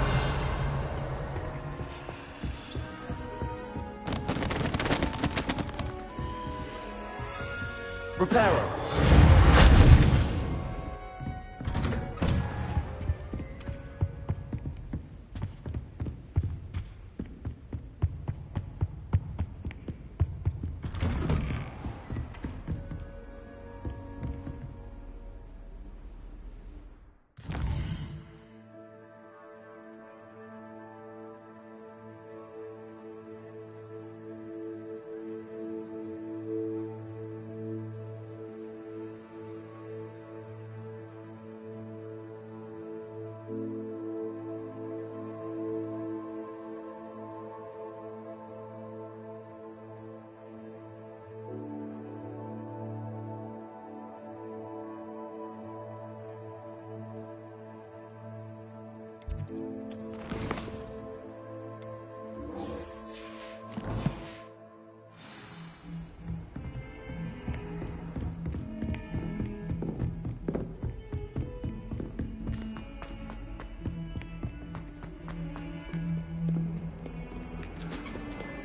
Reparo.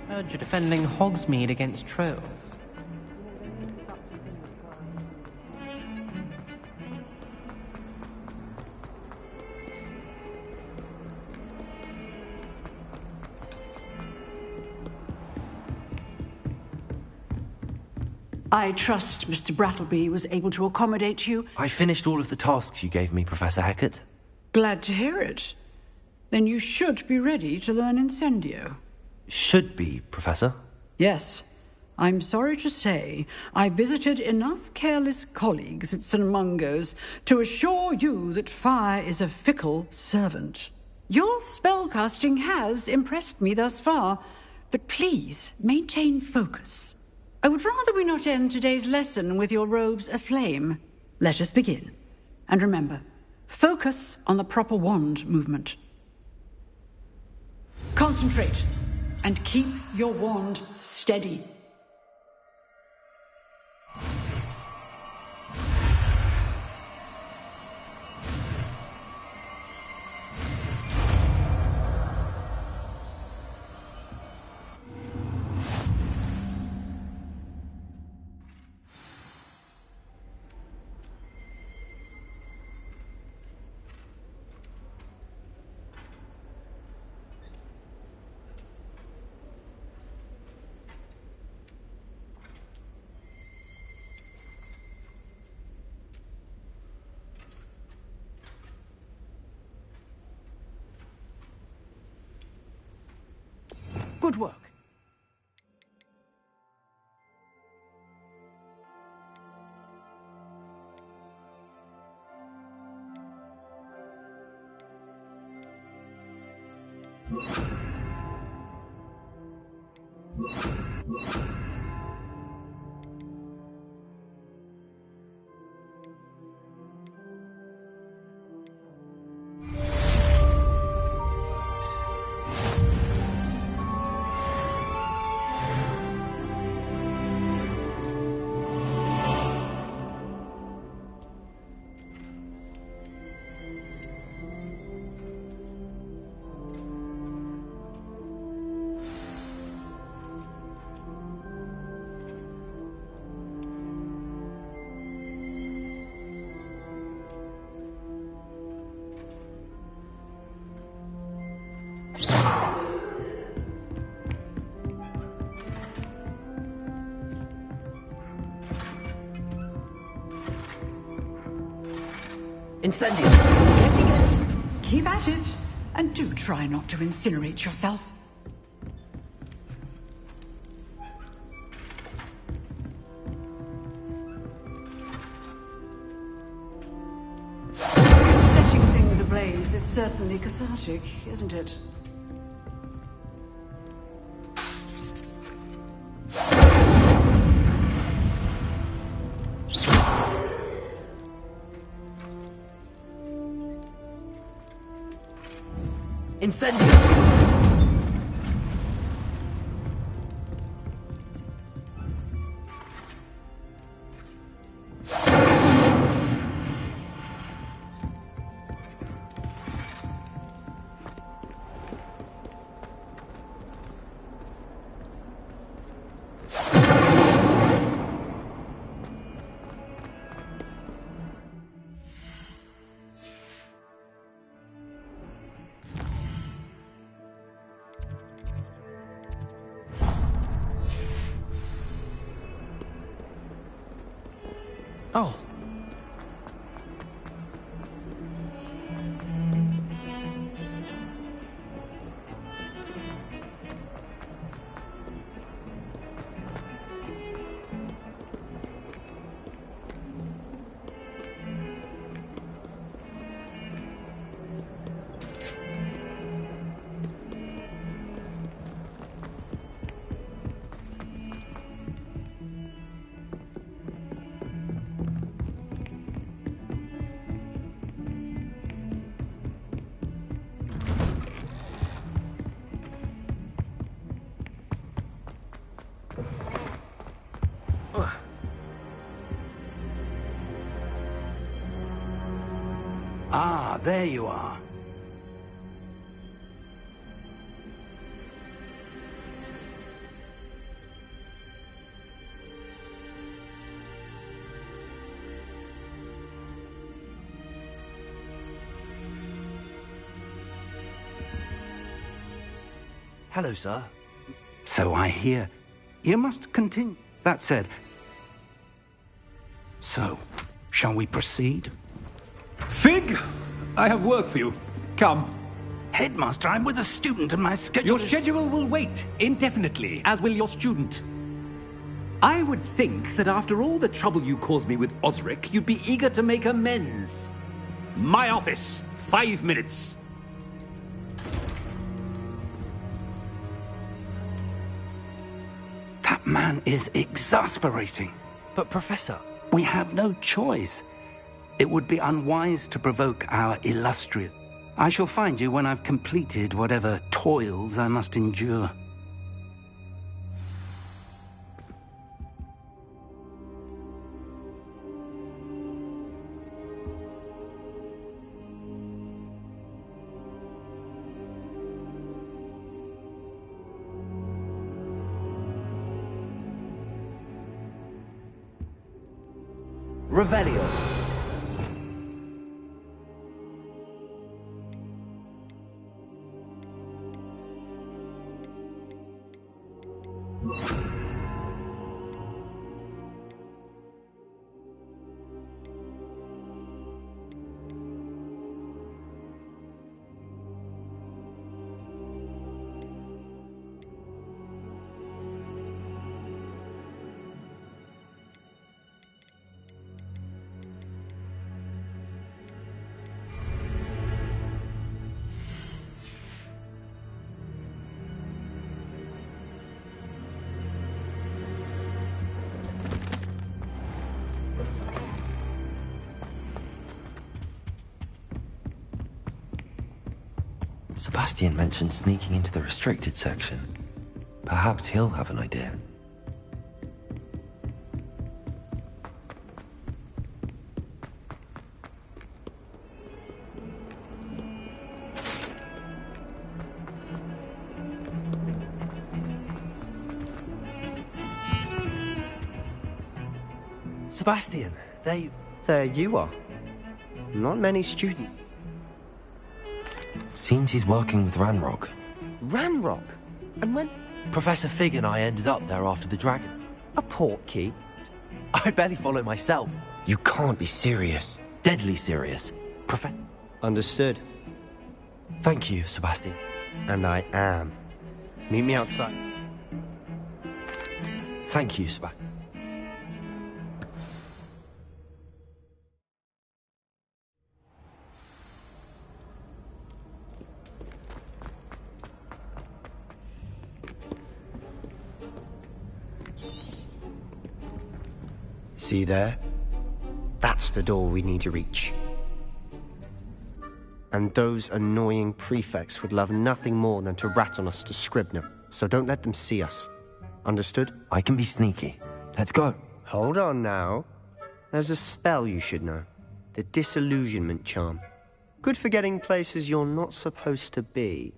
Heard you're defending Hogsmeade against trolls. I trust Mr. Brattleby was able to accommodate you. I finished all of the tasks you gave me, Professor Hackett. Glad to hear it. Then you should be ready to learn Incendio. Should be, Professor. Yes. I'm sorry to say, I visited enough careless colleagues at St. Mungo's to assure you that fire is a fickle servant. Your spellcasting has impressed me thus far, but please maintain focus. I would rather we not end today's lesson with your robes aflame. Let us begin. And remember, focus on the proper wand movement. Concentrate, and keep your wand steady. Good work. Incendio! Getting it. Keep at it. And do try not to incinerate yourself. Setting things ablaze is certainly cathartic, isn't it? Incendio! Oh. Ah, there you are. Hello, sir. So I hear. You must continue. That said, so, shall we proceed? Fig! I have work for you. Come. Headmaster, I'm with a student and my schedule Your schedule will wait indefinitely, as will your student. I would think that after all the trouble you caused me with Osric, you'd be eager to make amends. My office. 5 minutes. That man is exasperating. But, Professor... We have no choice. It would be unwise to provoke our illustrious. I shall find you when I've completed whatever toils I must endure. Revelio. Sebastian mentioned sneaking into the restricted section. Perhaps he'll have an idea. Sebastian, There you are. Not many students. Seems he's working with Ranrock. Ranrock? And when? Professor Fig and I ended up there after the dragon. A portkey? I barely follow myself. You can't be serious. Deadly serious. Understood. Thank you, Sebastian. And I am. Meet me outside. Thank you, Sebastian. See there? That's the door we need to reach. And those annoying prefects would love nothing more than to rat on us to Scribner, so don't let them see us. Understood? I can be sneaky. Let's go. Hold on now. There's a spell you should know. The Disillusionment Charm. Good for getting places you're not supposed to be.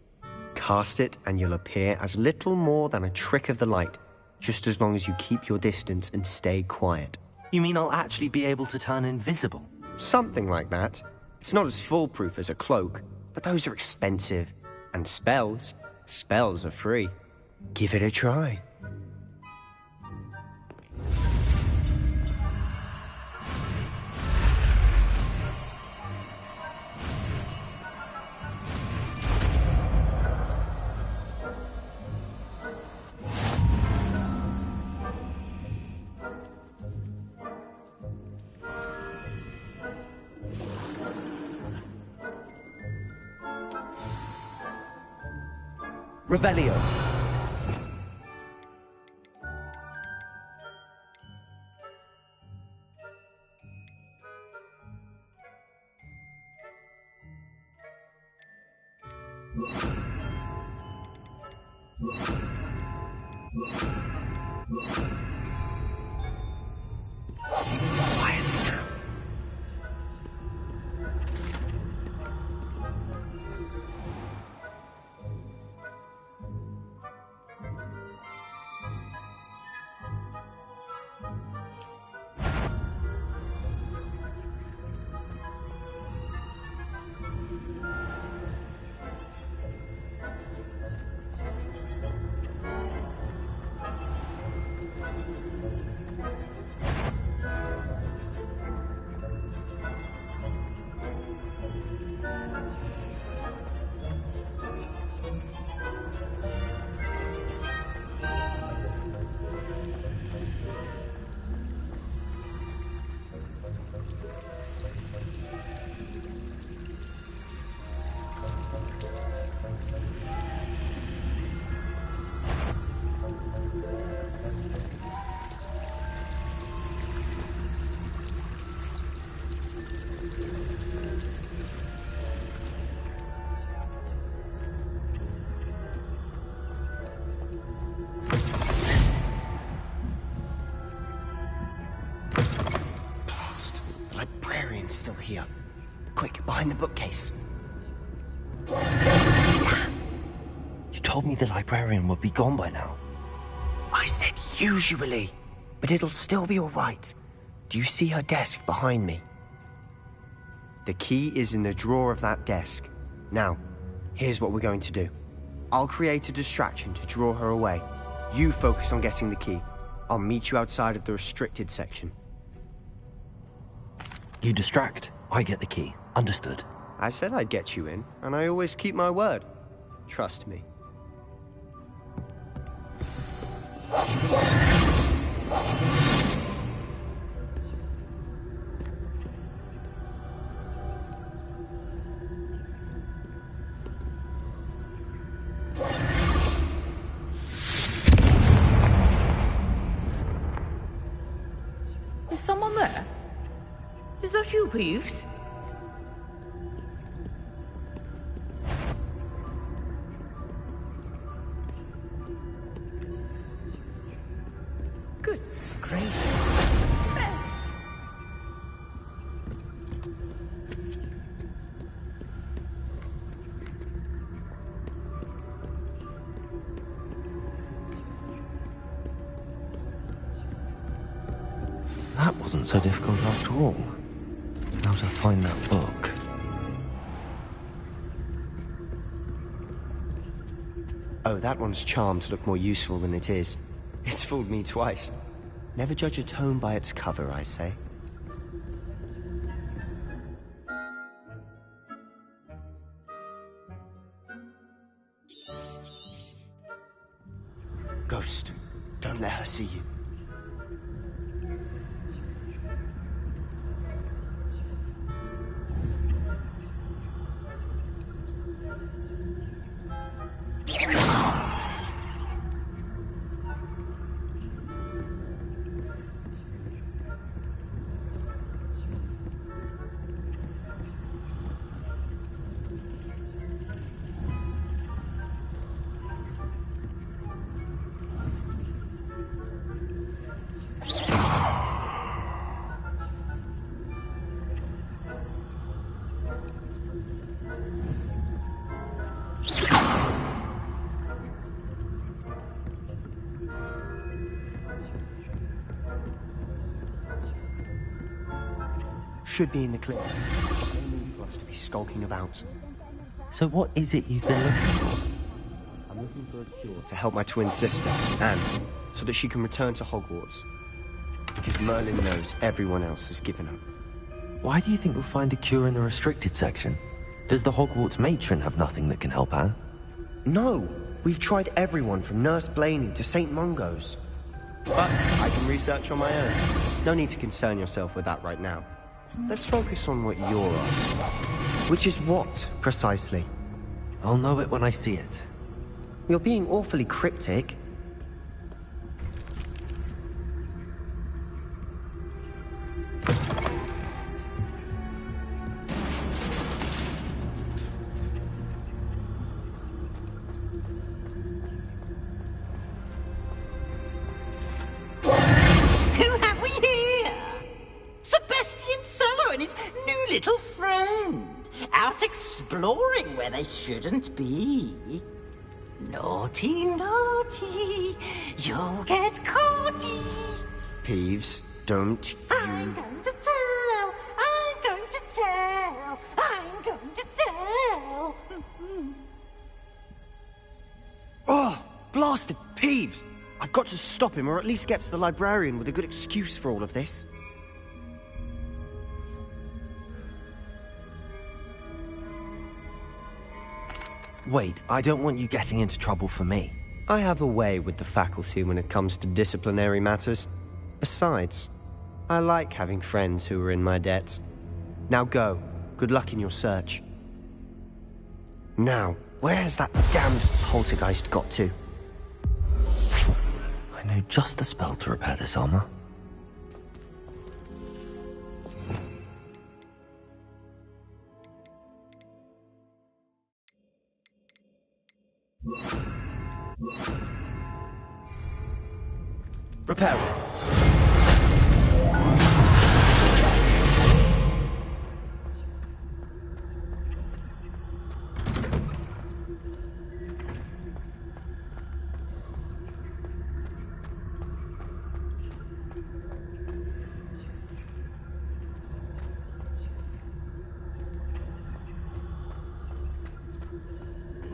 Cast it and you'll appear as little more than a trick of the light, just as long as you keep your distance and stay quiet. You mean I'll actually be able to turn invisible? Something like that. It's not as foolproof as a cloak, but those are expensive. And spells are free. Give it a try. Revelio. Librarian's still here. Quick, behind the bookcase. You told me the librarian would be gone by now. I said usually, but it'll still be all right. Do you see her desk behind me? The key is in the drawer of that desk. Now, here's what we're going to do. I'll create a distraction to draw her away. You focus on getting the key. I'll meet you outside of the restricted section. You distract. I get the key. Understood. I said I'd get you in, and I always keep my word. Trust me. Is someone there? Is that you, Peeves? Goodness gracious. Stress. That wasn't so difficult after all. Now to find that book. Oh, that one's charmed to look more useful than it is. It's fooled me twice. Never judge a tome by its cover, I say. Ghost, don't let her see you. Should be in the clip. There's no need for us to be skulking about. So what is it you've been looking for? I'm looking for a cure to help my twin sister, Anne, so that she can return to Hogwarts. Because Merlin knows everyone else has given up. Why do you think we'll find a cure in the restricted section? Does the Hogwarts matron have nothing that can help Anne? No! We've tried everyone from Nurse Blaney to St. Mungo's. But I can research on my own. No need to concern yourself with that right now. Let's focus on what you're on. Which is what, precisely? I'll know it when I see it. You're being awfully cryptic. Who have we here? Sebastian Solo and his new little friend. Out exploring where they shouldn't be. Naughty, naughty, you'll get caughty. Peeves, don't I'm going to tell, I'm going to tell, I'm going to tell. Oh, blasted Peeves! I've got to stop him, or at least get to the librarian with a good excuse for all of this. Wait, I don't want you getting into trouble for me. I have a way with the faculty when it comes to disciplinary matters. Besides, I like having friends who are in my debt. Now go. Good luck in your search. Now, where has that damned poltergeist got to? I know just the spell to repair this armor. Repair it.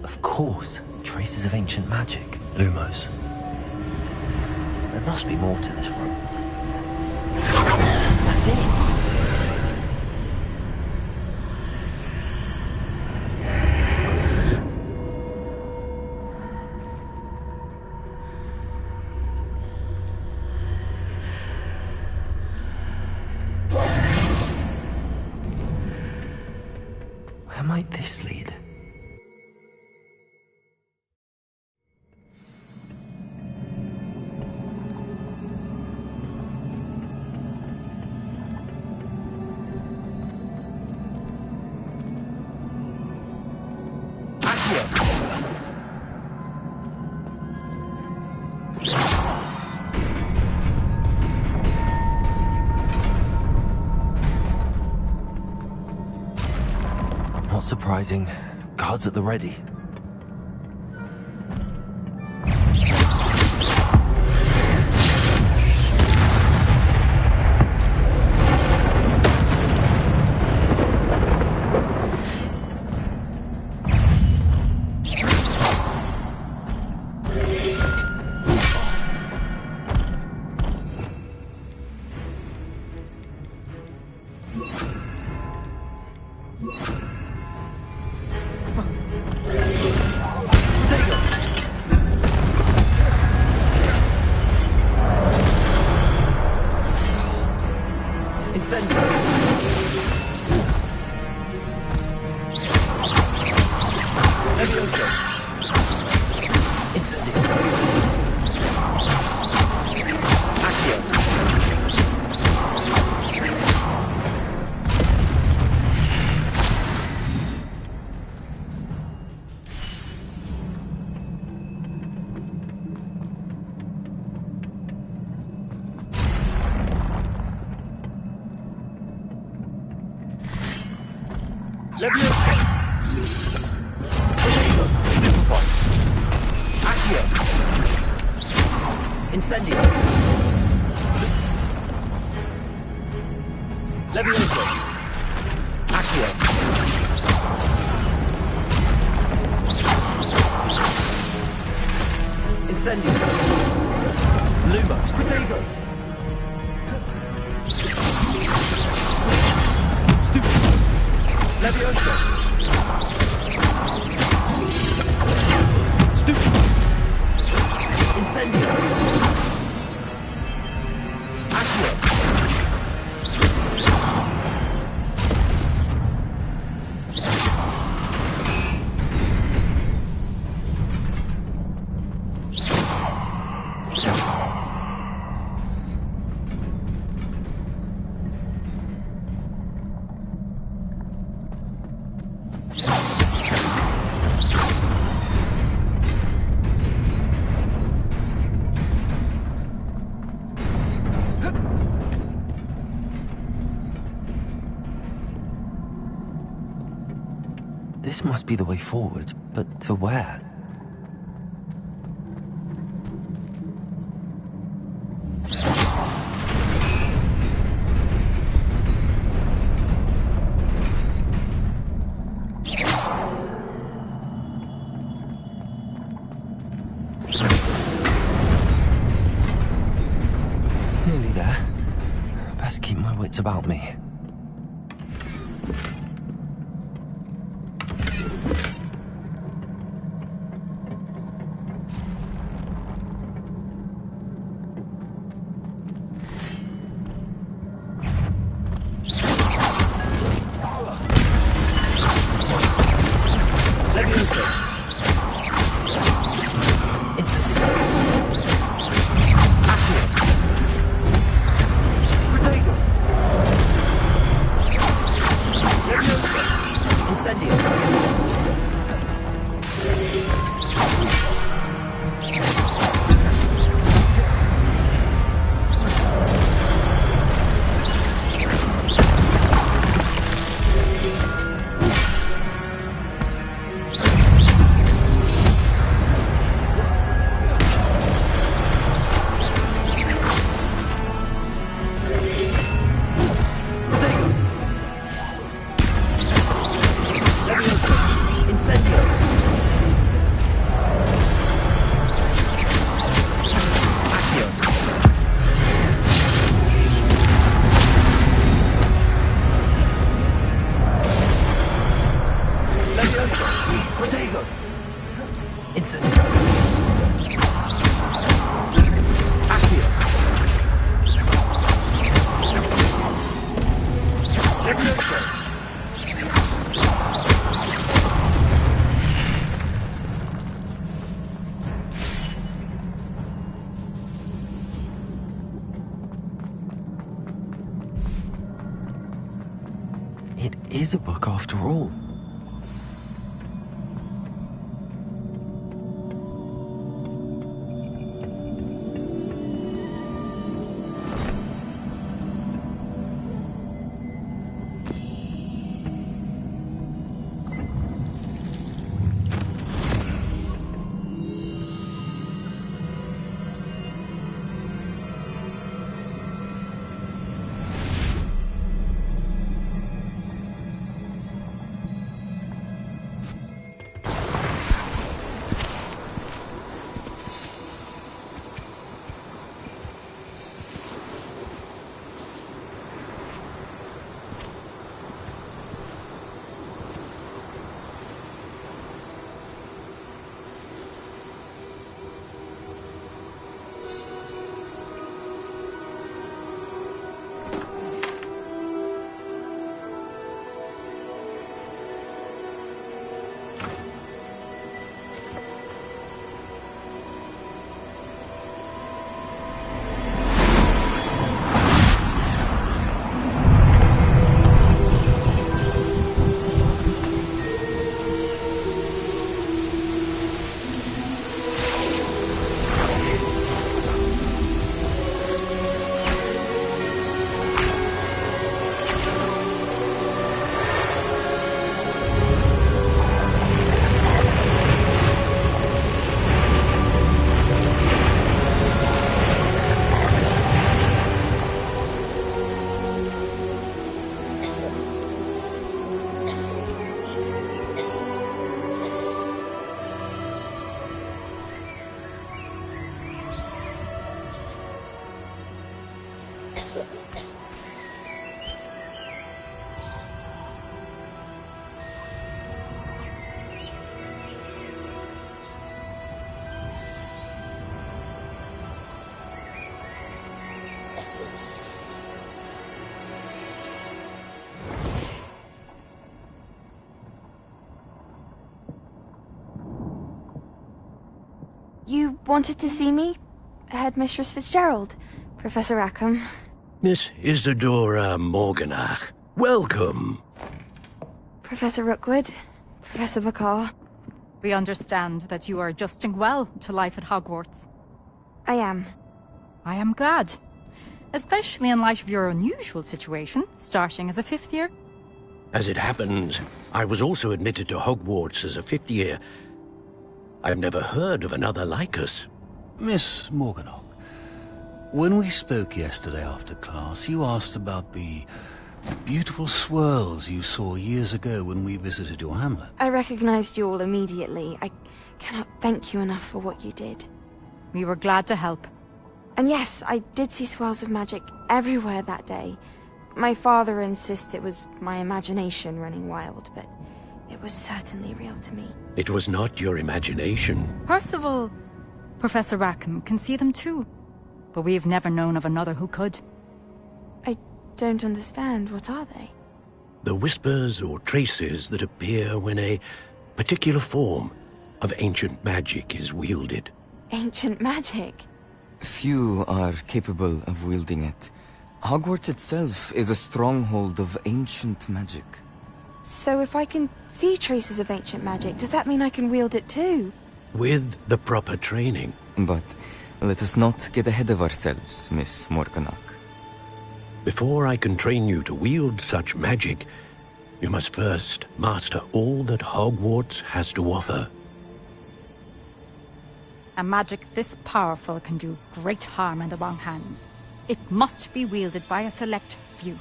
Of course, traces of ancient magic. Lumos. There must be more to this room. That's it! Where might this lead? Not surprising. Guards at the ready. Incendio. Levioso. Accio. Incendio. Lumos. Protego. Stupid. Levioso. Stupid. Incendio. Accio. This must be the way forward, but to where? Nearly there. Best keep my wits about me. It is a book after all. You wanted to see me? Headmistress Fitzgerald, Professor Rackham. Miss Isadora Morganach, welcome. Professor Rookwood, Professor McCaw. We understand that you are adjusting well to life at Hogwarts. I am. I am glad. Especially in light of your unusual situation, starting as a 5th year. As it happens, I was also admitted to Hogwarts as a 5th year. I've never heard of another like us. Miss Morganach, when we spoke yesterday after class, you asked about the beautiful swirls you saw years ago when we visited your hamlet. I recognized you all immediately. I cannot thank you enough for what you did. We were glad to help. And yes, I did see swirls of magic everywhere that day. My father insists it was my imagination running wild, but it was certainly real to me. It was not your imagination. Percival, Professor Rackham can see them too. But we've never known of another who could. I don't understand. What are they? The whispers or traces that appear when a particular form of ancient magic is wielded. Ancient magic? Few are capable of wielding it. Hogwarts itself is a stronghold of ancient magic. So if I can see traces of ancient magic, does that mean I can wield it too? With the proper training. But let us not get ahead of ourselves, Miss Morganach. Before I can train you to wield such magic, you must first master all that Hogwarts has to offer. A magic this powerful can do great harm in the wrong hands. It must be wielded by a select few.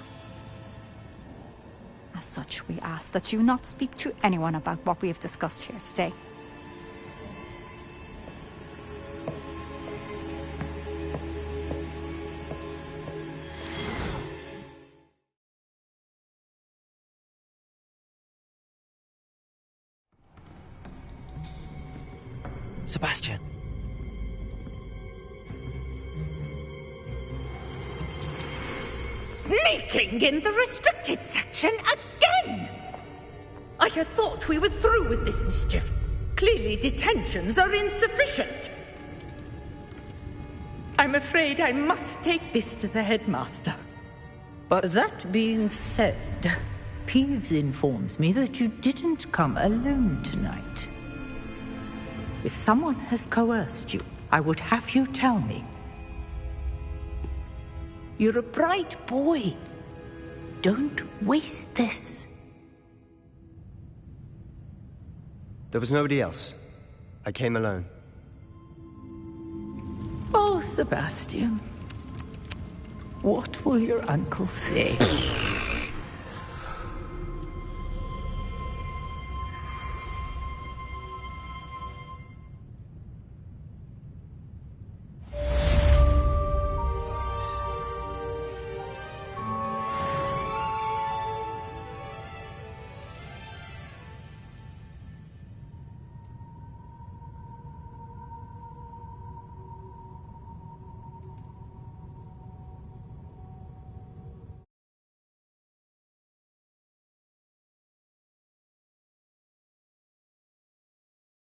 As such, we ask that you not speak to anyone about what we have discussed here today. Sebastian. Sneaking in the restricted section again! I had thought we were through with this mischief. Clearly detentions are insufficient. I'm afraid I must take this to the headmaster. But that being said, Peeves informs me that you didn't come alone tonight. If someone has coerced you, I would have you tell me. You're a bright boy. Don't waste this. There was nobody else. I came alone. Oh, Sebastian. What will your uncle say?